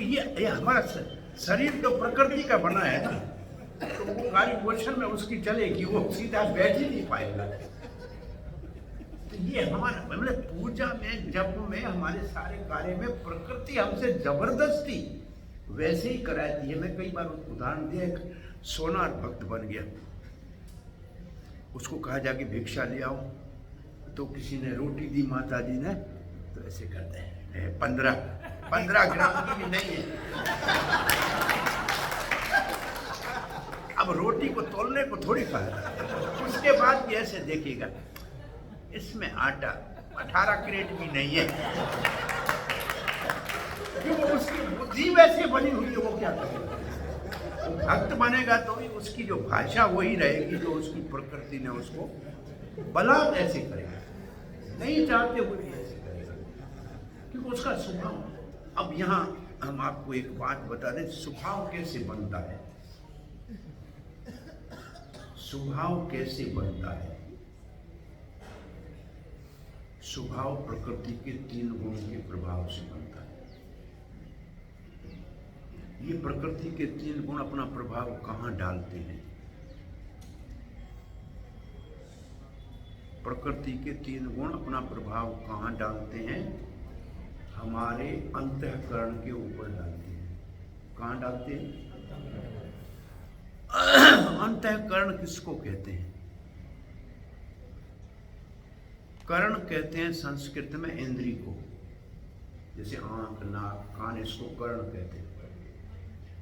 ये हमारा शरीर तो प्रकृति का बना है ना, तो वो गाड़ी मोशन में उसकी चलेगी, वो सीधा बैठ ही नहीं पाएगा। तो ये हमारा मतलब पूजा में, जप में, हमारे सारे कार्य में प्रकृति हमसे जबरदस्ती वैसे ही कराती है। मैं कई बार उदाहरण दिया, एक सोनार भक्त बन गया, उसको कहा जाके भिक्षा ले आओ, तो किसी ने रोटी दी माता जी ने, तो ऐसे करते हैं 15 ग्राम की भी नहीं है। अब रोटी को तोलने को थोड़ी कहा। उसके बाद भी ऐसे देखिएगा, इसमें आटा 18 क्रेट भी नहीं है, क्यों? उसकी बुद्धि वैसे बनी हुई है, वो क्या करेगा? भक्त बनेगा तो भी उसकी जो भाषा वही रहेगी जो उसकी प्रकृति ने उसको बलात् ऐसे करेगा, नहीं चाहते हुए भी ऐसे करेगा, क्योंकि उसका स्वभाव। अब यहाँ हम आपको एक बात बता दें, स्वभाव कैसे बनता है। स्वभाव कैसे बनता है? स्वभाव प्रकृति के 3 गुणों के प्रभाव से बनता है। ये प्रकृति के 3 गुण अपना प्रभाव कहाँ डालते हैं? प्रकृति के 3 गुण अपना प्रभाव कहाँ डालते हैं? हमारे अंतःकरण के ऊपर डालते हैं। कहाँ डालते हैं? अंतःकरण किसको कहते हैं? कर्ण कहते हैं संस्कृत में इंद्रिय को, जैसे आंख, नाक, कान, इसको कर्ण कहते हैं।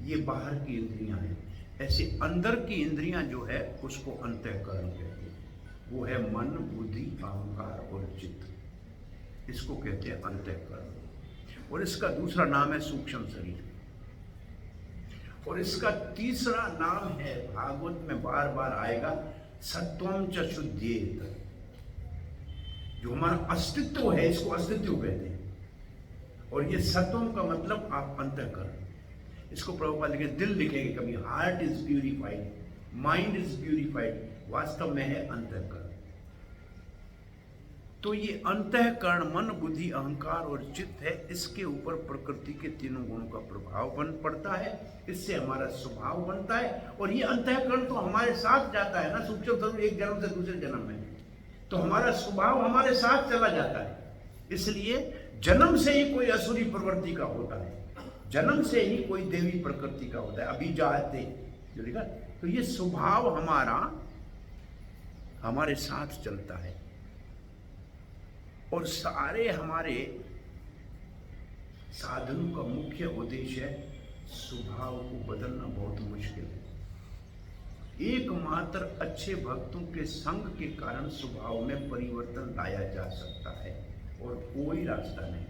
ये बाहर की इंद्रियां हैं। ऐसे अंदर की इंद्रियां जो है उसको अंतःकरण कहते हैं। वो है मन, बुद्धि, अहंकार और चित्त। इसको कहते हैं अंतःकरण। और इसका दूसरा नाम है सूक्ष्म शरीर। और इसका तीसरा नाम है, भागवत में बार बार आएगा, सत्वम च शुद्धेत। जो हमारा अस्तित्व है इसको अस्तित्व कहते हैं। और ये सत्वम का मतलब आप अंतःकरण। इसको प्रभुपाद लिखे, दिल लिखेंगे कभी, heart is purified, mind is purified, वास्तव में है अंतःकरण। तो ये अंतःकरण मन, बुद्धि, अहंकार और चित्त है। इसके ऊपर प्रकृति के तीनों गुणों का प्रभाव बन पड़ता है। इससे हमारा स्वभाव बनता है। और ये अंतःकरण तो हमारे साथ जाता है ना, सूक्ष्म स्वरूप, एक जन्म से दूसरे जन्म में, तो हमारा स्वभाव हमारे साथ चला जाता है। इसलिए जन्म से ही कोई असुरी प्रवृत्ति का होता है, जन्म से ही कोई देवी प्रकृति का होता है। अभी जाते जो लिखा, तो ये स्वभाव हमारा हमारे साथ चलता है। और सारे हमारे साधनों का मुख्य उद्देश्य है स्वभाव को बदलना बहुत मुश्किल है। एकमात्र अच्छे भक्तों के संग के कारण स्वभाव में परिवर्तन लाया जा सकता है, और कोई रास्ता नहीं।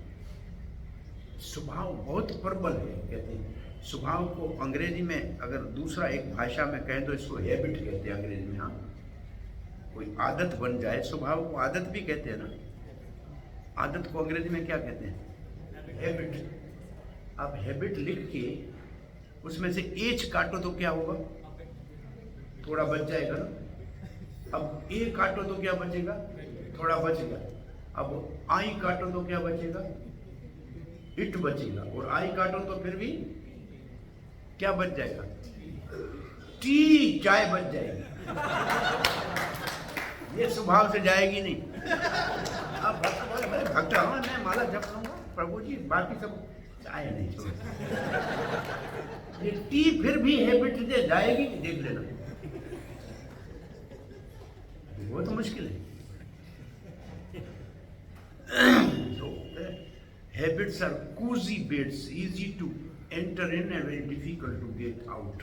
स्वभाव बहुत प्रबल है। कहते हैं स्वभाव को अंग्रेजी में अगर दूसरा एक भाषा में कहें तो इसको हैबिट कहते हैं अंग्रेजी में। हाँ, कोई आदत बन जाए, स्वभाव को आदत भी कहते हैं ना। आदत को अंग्रेजी में क्या कहते हैं? हैबिट। आप हैबिट लिख के उसमें से एच काटो तो क्या होगा? थोड़ा बच जाएगा ना। अब ए काटो तो क्या बचेगा? थोड़ा बचेगा। अब आई काटो तो क्या बचेगा? इट बचेगा। और आई काटो तो फिर भी क्या बच जाएगा? टी, चाय बच जाएगी। ये स्वभाव से जाएगी नहीं। अब भक्त हाँ, मैं माला जप लूंगा प्रभु जी, बाकी सब चाय नहीं छोड़। ये टी फिर भी हैबिट से जाएगी, देख लेना। बहुत मुश्किल है। Habits are cozy beds, easy to enter in and very difficult to get out.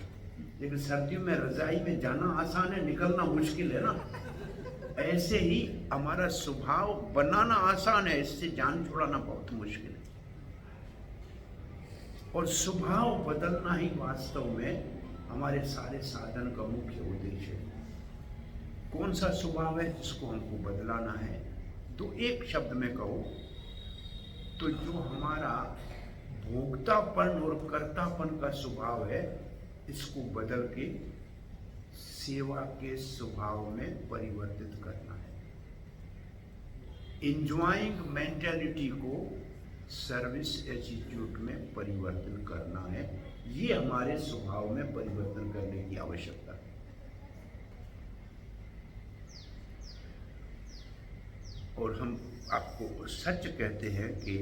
लेकिन सर्दियों में रजाई में जाना आसान है, निकलना मुश्किल है ना। ऐसे ही हमारा स्वभाव बनाना आसान है, इससे जान छुड़ाना बहुत मुश्किल है। और स्वभाव बदलना ही वास्तव में हमारे सारे साधन का मुख्य उद्देश्य है। कौन सा स्वभाव है जिसको हमको बदलाना है? तो एक शब्द में कहो तो जो हमारा भोक्तापन और कर्तापन का स्वभाव है, इसको बदल के सेवा के स्वभाव में परिवर्तित करना है। इंजॉइंग मेंटालिटी को सर्विस एटीट्यूड में परिवर्तन करना है। ये हमारे स्वभाव में परिवर्तन करने की आवश्यकता है। और हम आपको सच कहते हैं कि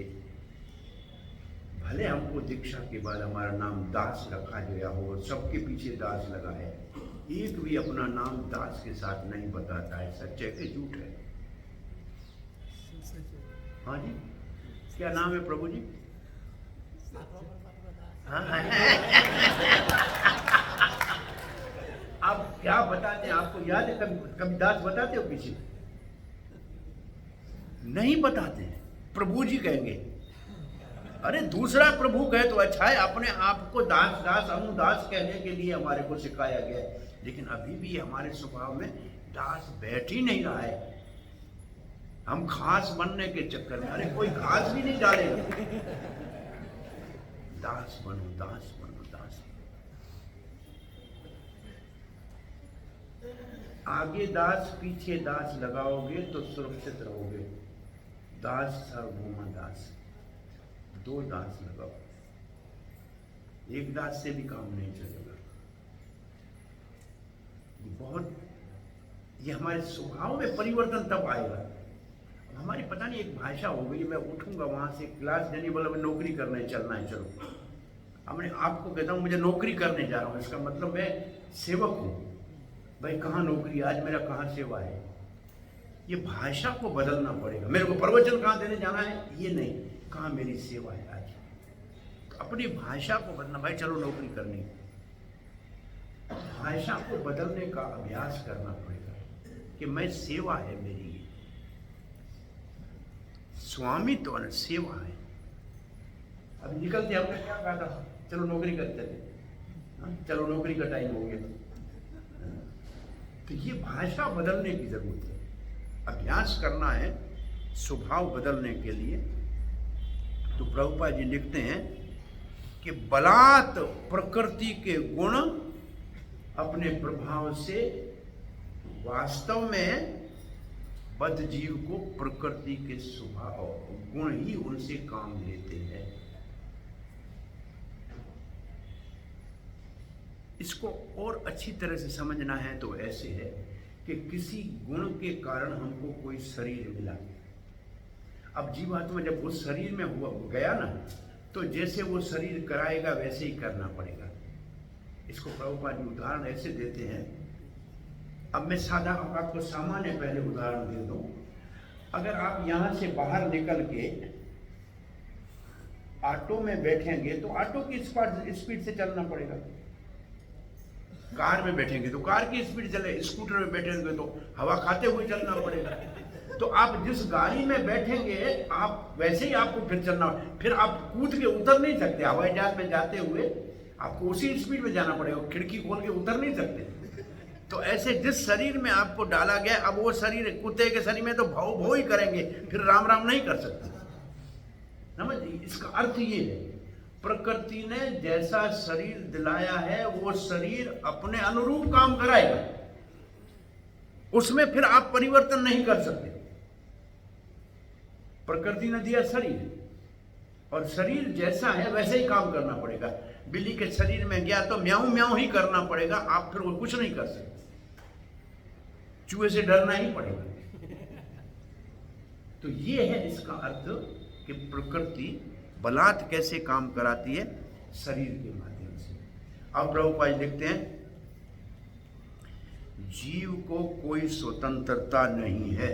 भले हमको दीक्षा के बाद हमारा नाम दास रखा गया हो, सबके पीछे दास लगा है, एक भी अपना नाम दास के साथ नहीं बताता है। सच है कि झूठ है? हाँ जी, क्या नाम है प्रभु जी? हाँ आप क्या बताते हैं? आपको याद है कभी दास बताते हो किसी? नहीं बताते। प्रभु जी कहेंगे। अरे दूसरा प्रभु कहे तो अच्छा है, अपने आप को दास दास अनुदास कहने के लिए हमारे को सिखाया गया है। लेकिन अभी भी हमारे स्वभाव में दास बैठ ही नहीं रहा है। हम खास बनने के चक्कर में, अरे कोई घास भी नहीं डालेगा। दास बनो, दास बनो, दास बनो। आगे दास पीछे दास लगाओगे तो सुरक्षित रहोगे। दास सार्वभौमा दास, दो दास लगाओ, एक दास से भी काम नहीं चलेगा। बहुत ये हमारे स्वभाव में परिवर्तन तब आएगा। हमारी पता नहीं एक भाषा हो गई, मैं उठूंगा वहां से क्लास देने वाला, मैं नौकरी करने चलना है, चलो। हमने आपको कहता हूँ मुझे नौकरी करने जा रहा हूँ, इसका मतलब मैं सेवक हूँ। भाई कहाँ नौकरी, आज मेरा कहाँ सेवा है? ये भाषा को बदलना पड़ेगा। मेरे को प्रवचन कहाँ देने जाना है, ये नहीं, कहाँ मेरी सेवा है आज। तो अपनी भाषा को बदलना, भाई चलो नौकरी करनी, भाषा को बदलने का अभ्यास करना पड़ेगा कि मैं सेवा है मेरी, स्वामी तो न सेवा है। अब निकलते हमने क्या कहा था, चलो नौकरी करते थे, चलो नौकरी का टाइम हो गया। तो ये भाषा बदलने की जरूरत है, अभ्यास करना है स्वभाव बदलने के लिए। तो प्रभुपाद जी लिखते हैं कि बलात् प्रकृति के गुण अपने प्रभाव से वास्तव में बद्ध जीव को प्रकृति के स्वभाव गुण ही उनसे काम लेते हैं। इसको और अच्छी तरह से समझना है तो ऐसे है कि किसी गुण के कारण हमको कोई शरीर मिला। अब जीवात्मा जब उस शरीर में हुआ गया ना, तो जैसे वो शरीर कराएगा वैसे ही करना पड़ेगा। इसको प्रभुपाद जी उदाहरण ऐसे देते हैं। अब मैं सादा आपको सामान्य पहले उदाहरण दे दूं। अगर आप यहां से बाहर निकल के ऑटो में बैठेंगे तो ऑटो की स्पीड से चलना पड़ेगा। कार में बैठेंगे तो कार की स्पीड चले, स्कूटर में बैठेंगे तो हवा खाते हुए चलना पड़ेगा। तो आप जिस गाड़ी में बैठेंगे आप वैसे ही आपको फिर चलना, फिर आप कूद के उतर नहीं सकते। हवाई जहाज में जाते हुए आपको उसी स्पीड में जाना पड़ेगा, खिड़की खोल के उतर नहीं सकते। तो ऐसे जिस शरीर में आपको डाला गया, अब वो शरीर कुत्ते के शरीर में तो भाव भो ही करेंगे, फिर राम राम नहीं कर सकते। समझिए, इसका अर्थ ये है प्रकृति ने जैसा शरीर दिलाया है वो शरीर अपने अनुरूप काम कराएगा, उसमें फिर आप परिवर्तन नहीं कर सकते। प्रकृति ने दिया शरीर और शरीर जैसा है वैसे ही काम करना पड़ेगा। बिल्ली के शरीर में गया तो म्याऊं म्याऊं ही करना पड़ेगा, आप फिर वो कुछ नहीं कर सकते। चूहे से डरना ही पड़ेगा। तो ये है इसका अर्थ कि प्रकृति बलात् कैसे काम कराती है, शरीर के माध्यम से। अब प्रभुपाद लिखते हैं जीव को कोई स्वतंत्रता नहीं है।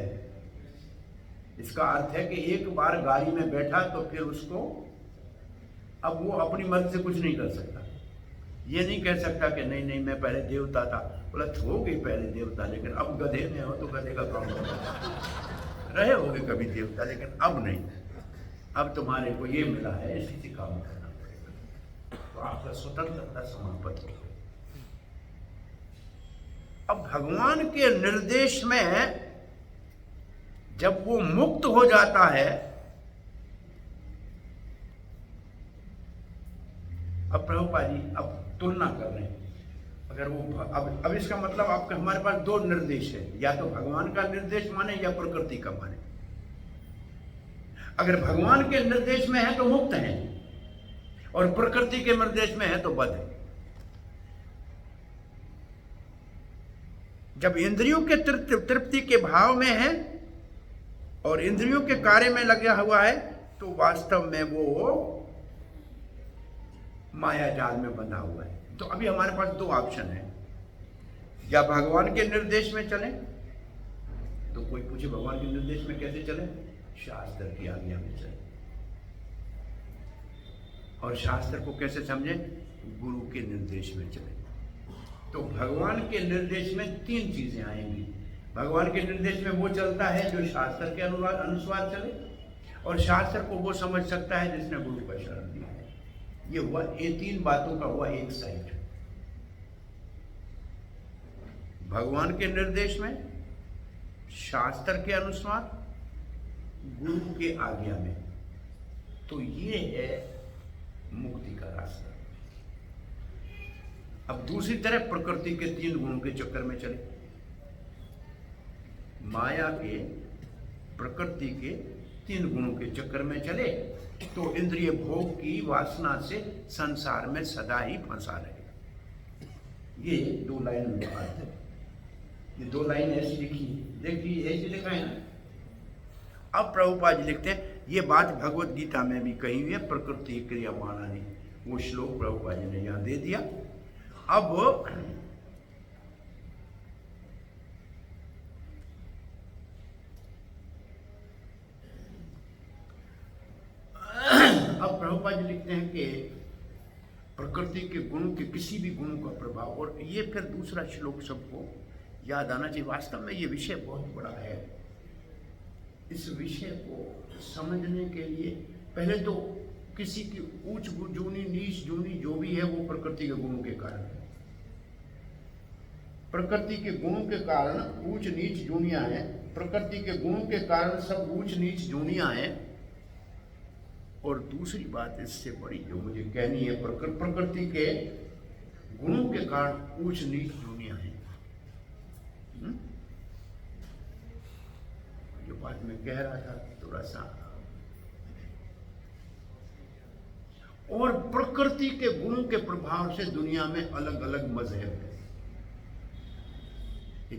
इसका अर्थ है कि एक बार गाड़ी में बैठा तो फिर उसको अब वो अपनी मर्जी से कुछ नहीं कर सकता। ये नहीं कह सकता कि नहीं नहीं मैं पहले देवता था, बोला हो गई पहले देवता, लेकिन अब गधे में हो तो गधे का काम रहे होगे कभी देवता, लेकिन अब नहीं। अब तुम्हारे को ये मिला है, इसी से काम करना पड़ेगा। तो आपका स्वतंत्रता समाप्त हो गई। अब भगवान के निर्देश में जब वो मुक्त हो जाता है, अब प्रभुपाद जी अब तुलना कर रहे हैं। अगर वो अब इसका मतलब आपका हमारे पास दो निर्देश है, या तो भगवान का निर्देश माने या प्रकृति का माने। अगर भगवान के निर्देश में है तो मुक्त है, और प्रकृति के निर्देश में है तो बद्ध है। जब इंद्रियों के तृप्ति के भाव में है और इंद्रियों के कार्य में लगा हुआ है तो वास्तव में वो माया जाल में बंधा हुआ है। तो अभी हमारे पास दो ऑप्शन है, या भगवान के निर्देश में चले। तो कोई पूछे भगवान के निर्देश में कैसे चले, शास्त्र की आज्ञा में चले। और शास्त्र को कैसे समझे, गुरु के निर्देश में चले। तो भगवान के निर्देश में तीन चीजें आएंगी। भगवान के निर्देश में वो चलता है जो शास्त्र के अनुसार चले, और शास्त्र को वो समझ सकता है जिसने गुरु का शरण दिया है। ये हुआ, ये तीन बातों का हुआ एक साइड। भगवान के निर्देश में, शास्त्र के अनुसार, गुरु के आज्ञा में। तो ये है मुक्ति का रास्ता। अब दूसरी तरफ प्रकृति के तीन गुणों के चक्कर में चले, माया के, प्रकृति के तीन गुणों के चक्कर में चले तो इंद्रिय भोग की वासना से संसार में सदा ही फंसा रहेगा। ये दो लाइन में बात है। ये दो लाइन ऐसी लिखी, देखिए ऐसी लिखा है ना। अब प्रभुपाद जी लिखते हैं ये बात भगवत गीता में भी कही हुई है, प्रकृति क्रिया माना नहीं। वो श्लोक प्रभुपाद जी ने यहाँ दे दिया। अब प्रभुपाद जी लिखते हैं कि प्रकृति के गुणों के किसी भी गुणों का प्रभाव, और ये फिर दूसरा श्लोक सबको याद आना चाहिए। वास्तव में ये विषय बहुत बड़ा है। इस विषय को समझने के लिए पहले तो किसी की ऊंच जूनी नीच जूनी जो भी है वो प्रकृति के गुणों के कारण है। प्रकृति के गुणों के कारण ऊंच नीच जूनियां हैं, प्रकृति के गुणों के कारण सब ऊंच नीच जूनियां हैं। और दूसरी बात इससे बड़ी जो मुझे कहनी है, प्रकृति के गुणों के कारण ऊंच नीच जूनियां हैं। जो बात मैं कह रहा था थोड़ा सा, और प्रकृति के गुणों के प्रभाव से दुनिया में अलग अलग मजहब है।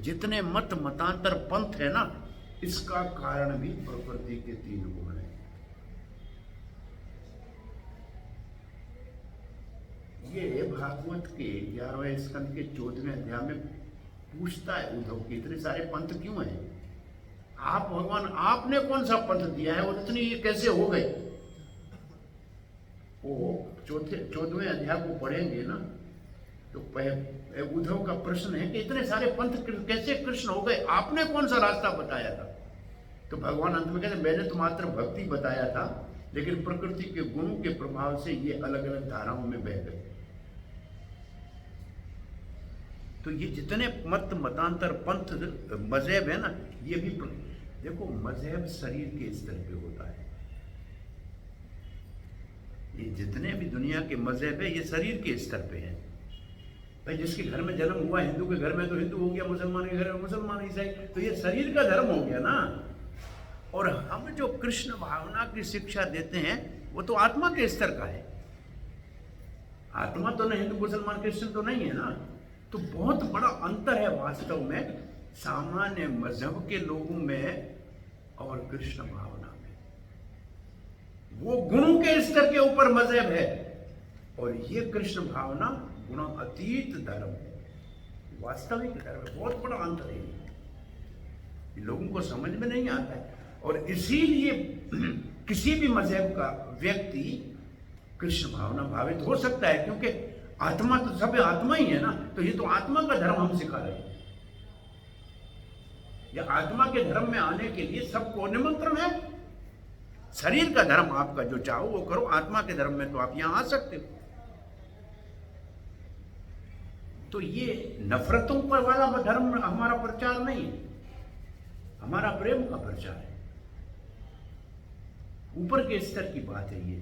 जितने मत मतांतर पंथ है ना, इसका कारण भी प्रकृति के 3 गुण है। ये भागवत के 11वें स्कंद के 14वें अध्याय में पूछता है उद्धव कि इतने सारे पंथ क्यों हैं? आप भगवान आपने कौन सा पंथ दिया है और इतनी ये कैसे हो गए? वो 14वें अध्याय को पढ़ेंगे ना तो उद्धव का प्रश्न है कि इतने सारे पंथ कैसे कृष्ण हो गए, आपने कौन सा रास्ता बताया था? तो भगवान अंत में कहते मैंने तो मात्र भक्ति बताया था, लेकिन प्रकृति के गुणों के प्रभाव से ये अलग अलग धाराओं में बह गए। तो ये जितने मत मतांतर पंथ मजहब है ना, ये भी देखो मजहब शरीर के स्तर पे होता है। ये जितने भी दुनिया के मजहब है ये शरीर के स्तर पे है। भाई जिसके घर में जन्म हुआ, हिंदू के घर में तो हिंदू हो गया, मुसलमान के घर में मुसलमान, ईसाई, तो ये शरीर का धर्म हो गया ना। और हम जो कृष्ण भावना की शिक्षा देते हैं वो तो आत्मा के स्तर का है। आत्मा तो नहीं, हिंदू मुसलमान क्रिश्चियन तो नहीं है ना। तो बहुत बड़ा अंतर है वास्तव में सामान्य मजहब के लोगों में और कृष्ण भावना में। वो गुणों के स्तर के ऊपर मजहब है और ये कृष्ण भावना गुण अतीत धर्म है, वास्तविक धर्म है। बहुत बड़ा अंतर है, ये लोगों को समझ में नहीं आता है। और इसीलिए किसी भी मजहब का व्यक्ति कृष्ण भावना भावित हो सकता है, क्योंकि आत्मा तो सब आत्मा ही है ना। तो ये तो आत्मा का धर्म हम सिखा रहे हैं। या आत्मा के धर्म में आने के लिए सबको निमंत्रण है। शरीर का धर्म आपका जो चाहो वो करो, आत्मा के धर्म में तो आप यहां आ सकते हो। तो ये नफरतों पर वाला धर्म हमारा प्रचार नहीं है, हमारा प्रेम का प्रचार है। ऊपर के स्तर की बात है ये।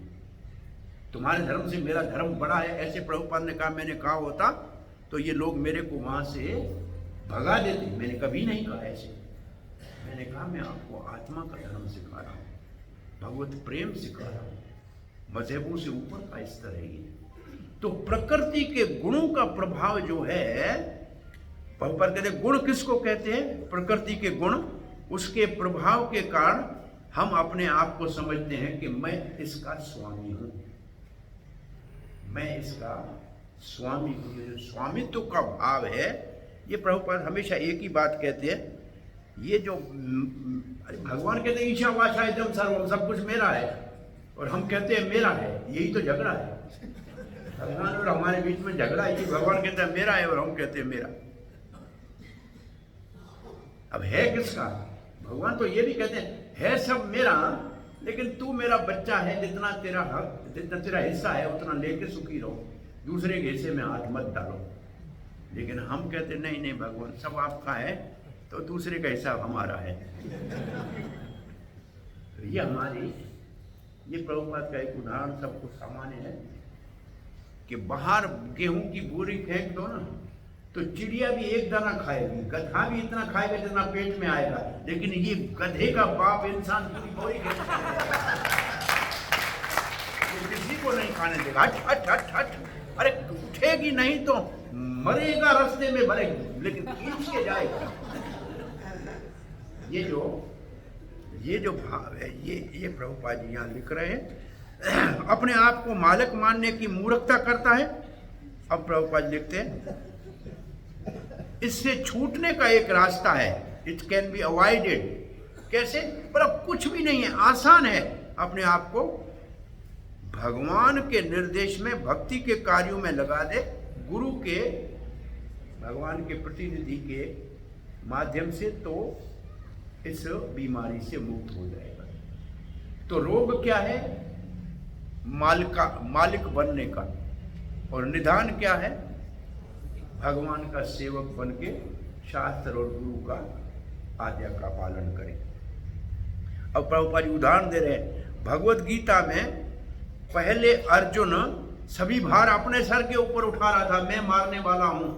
तुम्हारे धर्म से मेरा धर्म बड़ा है, ऐसे प्रभुपाद ने कहा। मैंने कहा होता तो ये लोग मेरे को वहां से भगा देते। मैंने कभी नहीं कहा ऐसे। मैंने कहा मैं आपको आत्मा का धर्म सिखा रहा हूं, भगवत प्रेम सिखा रहा हूं। मजहबों से ऊपर का स्तर है ये। तो प्रकृति के गुणों का प्रभाव जो है, प्रभुपाद कहते गुण किसको कहते हैं? प्रकृति के गुण। उसके प्रभाव के कारण हम अपने आप को समझते हैं कि मैं इसका स्वामी हूं, मैं इसका स्वामी हूं। स्वामित्व का भाव है ये। प्रभुपाद हमेशा एक ही बात कहते हैं, ये जो भगवान कहते हैं ईशा वाशा एकदम सर्वम, सब कुछ मेरा है, और हम कहते हैं मेरा है। यही तो झगड़ा है भगवान और हमारे बीच में झगड़ा है। ये भगवान कहते हैं मेरा है और हम कहते हैं मेरा। अब है किसका? भगवान तो ये भी कहते हैं है सब मेरा, लेकिन तू मेरा बच्चा है, जितना तेरा हक, जितना तेरा हिस्सा है उतना लेके सुखी रहो, दूसरे के हिस्से में हाथ मत डालो। लेकिन हम कहते नहीं नहीं भगवान सब आपका है तो दूसरे का हिस्सा हमारा है। तो ये प्रभुपाद का एक उदाहरण सबको सामान्य है कि बाहर गेहूं की बोरी फेंक दो ना तो चिड़िया भी एक दाना खाएगी, गधा भी इतना खाएगा जितना पेट में आएगा, लेकिन ये गधे का बाप इंसान पूरी बोरी किसी को नहीं खाने देगा। हट हट हट हट, अरे उठेगी नहीं तो मरेगा रास्ते में, भरेगी लेकिन खींच के जाएगा। ये जो भाव है ये प्रभुपाद जी यहाँ लिख रहे हैं। अपने आप को मालिक मानने की मूर्खता करता है। अब प्रभुपाद लिखते हैं इससे छूटने का एक रास्ता है, इट कैन बी अवॉइडेड। कैसे? पर अब कुछ भी नहीं है, आसान है अपने आप को भगवान के निर्देश में भक्ति के कार्यों में लगा दे, गुरु के भगवान के प्रतिनिधि के माध्यम से, तो इस बीमारी से मुक्त हो जाएगा। तो रोग क्या है? मालिक बनने का, और निदान क्या है? भगवान का सेवक बन के शास्त्र और गुरु का आज्ञा का पालन करें। अब प्रभुपाद जी उदाहरण दे रहे हैं, भगवत गीता में पहले अर्जुन सभी भार अपने सर के ऊपर उठा रहा था, मैं मारने वाला हूं,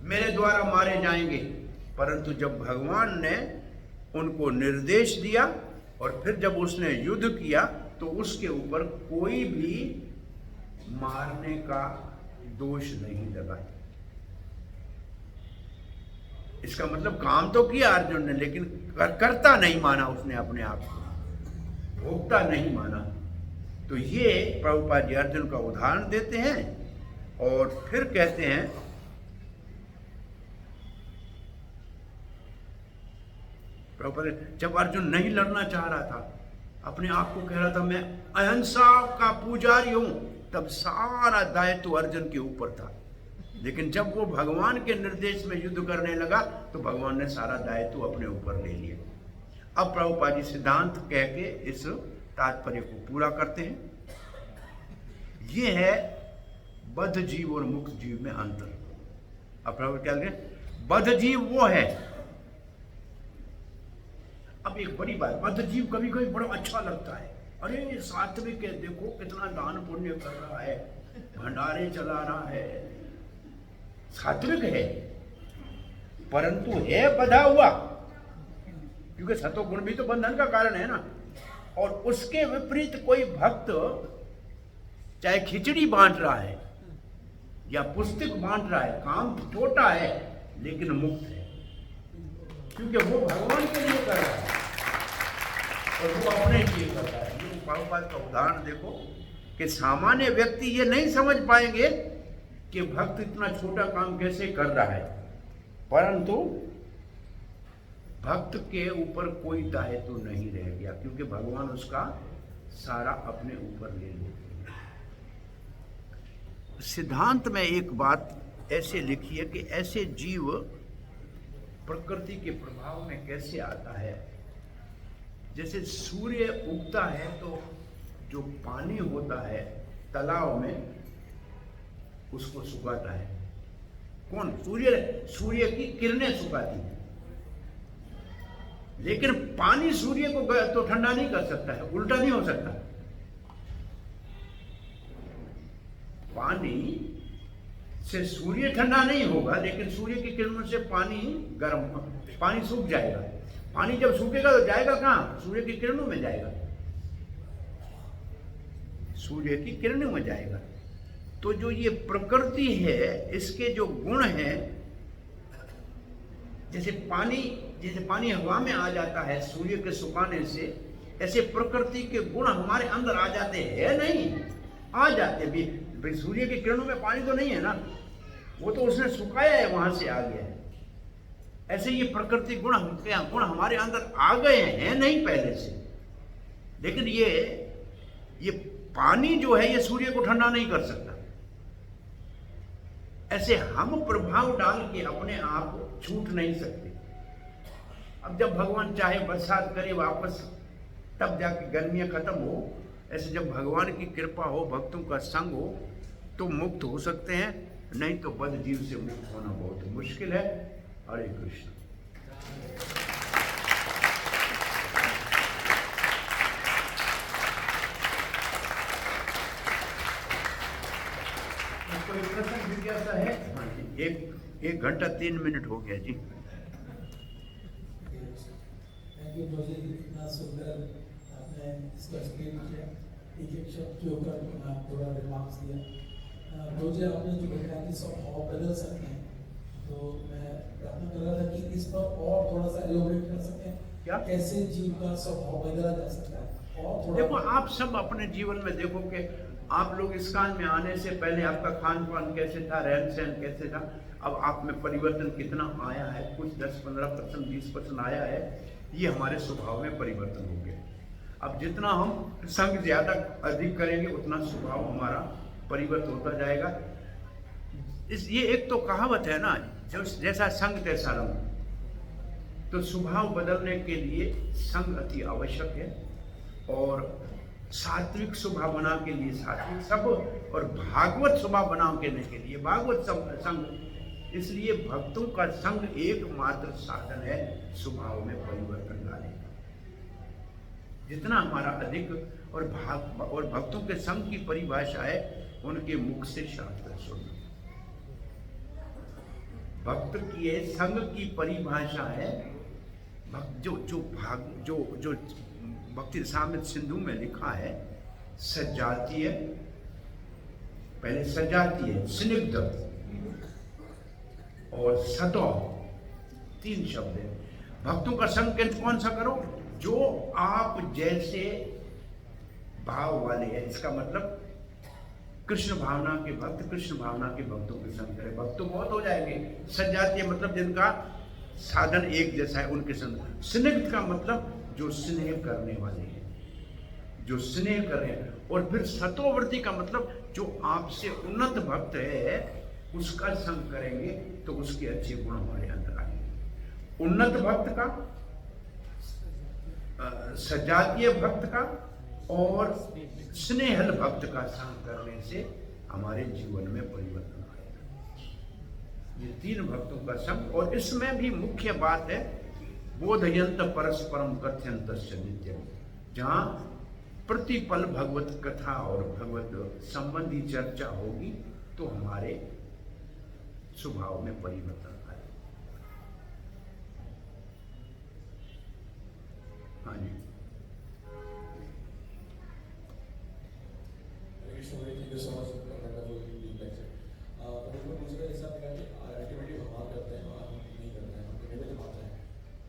मेरे द्वारा मारे जाएंगे। परंतु जब भगवान ने उनको निर्देश दिया और फिर जब उसने युद्ध किया तो उसके ऊपर कोई भी मारने का दोष नहीं लगा। इसका मतलब काम तो किया अर्जुन ने, लेकिन करता नहीं माना, उसने अपने आप को भोगता नहीं माना। तो ये प्रभुपाद जी अर्जुन का उदाहरण देते हैं और फिर कहते हैं, प्रभुपाद जब अर्जुन नहीं लड़ना चाह रहा था, अपने आप को कह रहा था मैं अहिंसा का पुजारी हूं, तब सारा दायित्व अर्जुन के ऊपर था। लेकिन जब वो भगवान के निर्देश में युद्ध करने लगा तो भगवान ने सारा दायित्व अपने ऊपर ले लिया। अब प्रभुपाद जी सिद्धांत कह के इस तात्पर्य को पूरा करते हैं। ये है बद्ध जीव और मुक्त जीव में अंतर। अब प्रभु क्या कह, बद्ध जीव वो है। अब एक बड़ी बात, बद्ध जीव कभी कभी बड़ा अच्छा लगता है, अरे सात्विक है, देखो कितना दान पुण्य कर रहा है, भंडारे चला रहा है, सात्विक है, परंतु है बधा हुआ, क्योंकि सतोगुण भी तो बंधन का कारण है ना। और उसके विपरीत कोई भक्त चाहे खिचड़ी बांट रहा है या पुस्तक बांट रहा है, काम छोटा है लेकिन मुक्त है, क्योंकि वो भगवान के लिए कर रहा है और वो अपने लिए कर रहा है। ये प्रभुपाद का उदाहरण देखो कि सामान्य व्यक्ति ये नहीं समझ पाएंगे कि भक्त इतना छोटा काम कैसे कर रहा है, परंतु भक्त के ऊपर कोई दायित्व तो नहीं रह गया, क्योंकि भगवान उसका सारा अपने ऊपर ले लेते हैं। सिद्धांत में एक बात ऐसे लिखी है कि ऐसे जीव प्रकृति के प्रभाव में कैसे आता है। जैसे सूर्य उगता है तो जो पानी होता है तालाब में उसको सुखाता है कौन? सूर्य की किरणें सुखाती है, लेकिन पानी सूर्य को तो ठंडा नहीं कर सकता है, उल्टा नहीं हो सकता। पानी से सूर्य ठंडा नहीं होगा, लेकिन सूर्य की किरणों से पानी गर्म, पानी सूख जाएगा। पानी जब सूखेगा तो जाएगा कहां? सूर्य की किरणों में जाएगा, सूर्य की किरणों में जाएगा। तो जो ये प्रकृति है, इसके जो गुण हैं, जैसे पानी हवा में आ जाता है सूर्य के सुखाने से, ऐसे प्रकृति के गुण हमारे अंदर आ जाते हैं। नहीं आ जाते भी, सूर्य की किरणों में पानी तो नहीं है ना, वो तो उसने सुखाया है, वहां से आ गया है। ऐसे ये प्रकृति गुण हमारे अंदर आ गए हैं नहीं पहले से, लेकिन ये पानी जो है ये सूर्य को ठंडा नहीं कर सकता। ऐसे हम प्रभाव डाल के अपने आप छूट नहीं सकते। अब जब भगवान चाहे बरसात करे वापस, तब जाके गर्मियां खत्म हो। ऐसे जब भगवान की कृपा हो, भक्तों का संग हो, तो मुक्त हो सकते हैं, नहीं तो बद्ध जीव से मुक्त होना बहुत मुश्किल है। हरे कृष्ण। कोई प्रश्न जिज्ञासा है? हाँ जी, एक घंटा 3 मिनट हो गया जी।
इतना सुंदर आपने इसको एक्सप्लेन किया, एक शब्द के ऊपर थोड़ा रिमार्क्स दिया। रोजे आपने जो बताया कि स्वभाव बदल सकते हैं, तो मैं प्रार्थना कर रहा था कि इस पर और थोड़ा सा एलोबरेट कर सकते हैं, क्या कैसे जीव का स्वभाव बदला जा सकता है। और थोड़ा
देखो, आप सब अपने जीवन में देखो कि आप लोग इस काल में आने से पहले आपका खान पान कैसे था, रहन सहन कैसे था, अब आप में परिवर्तन कितना आया है। कुछ 10-15%, 20% आया है। ये हमारे स्वभाव में परिवर्तन हो गया। अब जितना हम संग ज्यादा अधिक करेंगे उतना स्वभाव हमारा परिवर्तन होता जाएगा। ये एक तो कहावत है ना, जो जैसा संग तैसा रंग। तो स्वभाव बदलने के लिए संग अति आवश्यक है, और सात्विक स्वभाव बना के लिए सात्विक सब, और भागवत स्वभाव बनाने के लिए भागवत संग। इसलिए भक्तों का संग एकमात्र साधन है स्वभाव में परिवर्तन लाने का। जितना हमारा अधिक, और भक्तों के संग की परिभाषा है उनके मुख से शास्त्र सुनना। भक्त की संग की परिभाषा है, जो भक्ति रसामृत सिंधु में लिखा है, सजातीय, पहले सजातीय, स्निग्ध और सतो, 3 शब्द है। भक्तों का संग कौन सा करो? जो आप जैसे भाव वाले हैं। इसका मतलब कृष्ण भावना के भक्त कृष्ण भावना के भक्तों के संग करें। भक्त तो बहुत हो जाएंगे। सजातीय मतलब जिनका साधन एक जैसा है उनके संग। स्निग्ध का मतलब जो स्नेह करने वाले हैं, जो स्नेह कर रहे हैं। और फिर सतोवर्ती का मतलब जो आपसे उन्नत भक्त है उसका संग करेंगे तो उसके अच्छे गुण हमारे अंदर आएंगे। उन्नत भक्त का, सजातीय भक्त का और स्नेहल भक्त का संग करने से हमारे जीवन में परिवर्तन आएगा। ये 3 भक्तों का संग। और इसमें भी मुख्य बात है बोधयंत परस्परम कथयंत नित्यम, जहां प्रतिपल भगवत कथा और भगवत संबंधी चर्चा होगी तो हमारे स्वभाव में परिवर्तन आएगा। हाँ जी।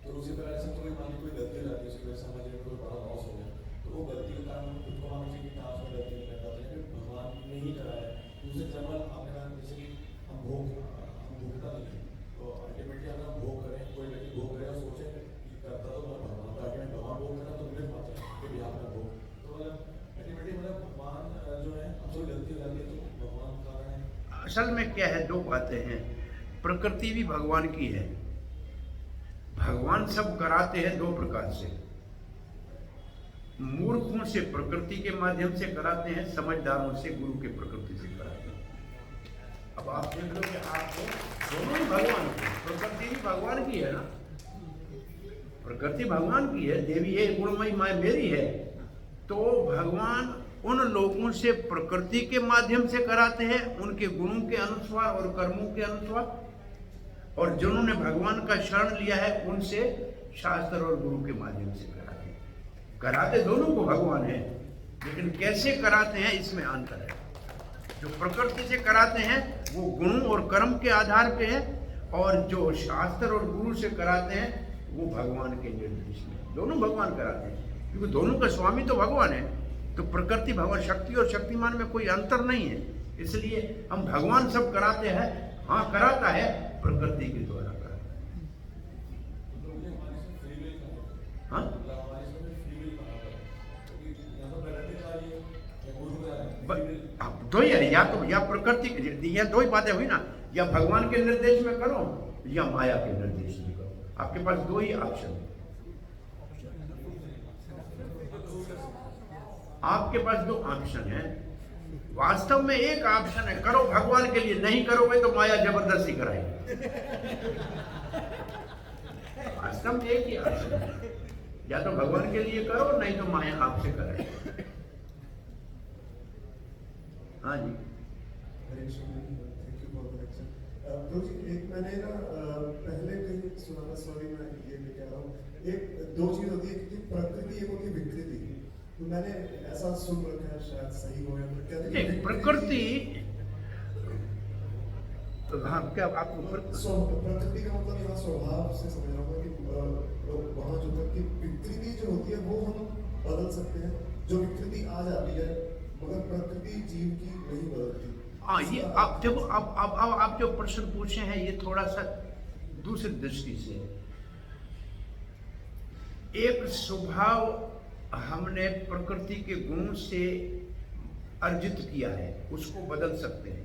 तो उसी तरह से कोई मान ली कोई गलती हो जाती है, उसकी वजह से हमारे कोई बड़ा लॉस हो गया, तो वो गलती के कारण हम खुद को मान लीजिए कि आज में गलती नहीं कर पाते हैं, भगवान ने ही कराया है। दूसरे जन्म आपने कहा जैसे कि हम भोगता नहीं है, तो अल्टीमेटली अगर हम भोग करें, कोई व्यक्ति भोग करे और सोचे कि करता तो मैं भगवान, तो अल्टीमेटली भगवान भोग करना तो मिल पाता है कि बिहार में भोग, तो मतलब अल्टीमेटली मतलब भगवान जो है हमसे गलती हो जाती है तो भगवान का कारण है।
असल में क्या है, 2 बातें हैं। प्रकृति भी भगवान की है। भगवान सब कराते हैं 2 प्रकार से। मूर्खों से प्रकृति के माध्यम से कराते हैं, समझदारों से गुरु के प्रकृति से कराते हैं। अब आप देख लो कि आपको दोनों ही भगवान की, प्रकृति भी भगवान की है ना, प्रकृति भगवान की है, देवी है, गुणमयी माय मेरी है। तो भगवान उन लोगों से प्रकृति के माध्यम से कराते हैं, उनके गुणों के अनुसार और कर्मों के अनुसार, और जिन्होंने भगवान का शरण लिया है उनसे शास्त्र और गुरु के माध्यम से कराते दोनों को भगवान है। लेकिन कैसे कराते हैं इसमें अंतर है। जो प्रकृति से कराते हैं वो गुणों और कर्म के आधार पे है, और जो शास्त्र और गुरु से कराते हैं वो भगवान के निर्देश में। दोनों भगवान कराते हैं क्योंकि दोनों का स्वामी तो भगवान है। तो प्रकृति भगवान, शक्ति और शक्तिमान में कोई अंतर नहीं है। इसलिए हम भगवान सब कराते हैं, हाँ कराता है, प्रकृति के द्वारा कराता है। हाँ दो ही है, या तो या प्रकृति, ये 2 ही बातें हुई ना, या भगवान के निर्देश में करो या माया के निर्देश में करो। आपके पास 2 ही ऑप्शन है। आपके पास 2 ऑप्शन है। वास्तव में एक ऑप्शन है, करो भगवान के लिए, नहीं करोगे तो माया जबरदस्ती कराएगी। वास्तव में एक ही ऑप्शन है, या तो भगवान के लिए करो नहीं तो माया आपसे कराएगी। हाँ जी।
तो एक मैंने ना पहले कहीं सुना था, सॉरी मैं ये कह रहा हूँ, 2 चीज होती है कि प्रकृति, एक होती है विकृति। तो मैंने ऐसा सुन रखा है, शायद सही हो या कहते हैं
प्रकृति। हाँ क्या आपको
प्रकृति का मतलब यहाँ स्वभाव से समझ रहा हूँ कि वहाँ जो तक कि विकृति जो होती है वो हम बदल सकते हैं। जो विकृति आ जाती है मगर प्रकृति जीव की नहीं बदलती।
हाँ, ये आप देखो, अब आप जो प्रश्न पूछे हैं ये थोड़ा सा दूसरी दृष्टि से। एक स्वभाव हमने प्रकृति के गुणों से अर्जित किया है उसको बदल सकते हैं।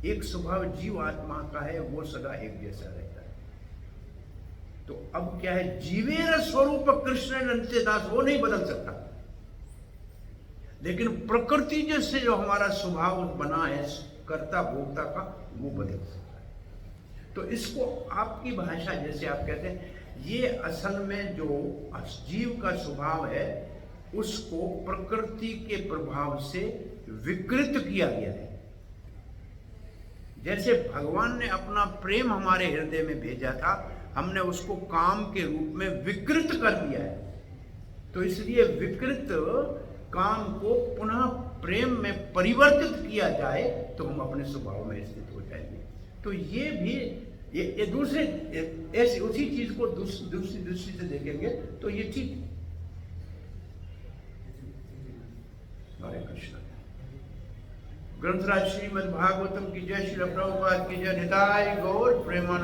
एक स्वभाव जीव आत्मा का है, वो सदा एक जैसा रहता है। तो अब क्या है, जीवेर स्वरूप कृष्ण अंत्यदास वो नहीं बदल सकता, लेकिन प्रकृति जैसे जो हमारा स्वभाव बना है कर्ता भोक्ता का, वो बदल सकता है। तो इसको आपकी भाषा जैसे आप कहते हैं, ये असल में जो जीव का स्वभाव है उसको प्रकृति के प्रभाव से विकृत किया गया है। जैसे भगवान ने अपना प्रेम हमारे हृदय में भेजा था, हमने उसको काम के रूप में विकृत कर दिया है। तो इसलिए विकृत काम को पुनः प्रेम में परिवर्तित किया जाए तो हम अपने स्वभाव में स्थित हो जाएंगे। तो ये भी ये दूसरे ऐसी उसी चीज को दूसरी दृष्टि से देखेंगे तो ये ठीक है। हरे कृष्ण। ग्रंथराज श्रीमद् भागवतम की जय, श्री प्रभुपाद की जय, निताय गौर प्रेमानंद।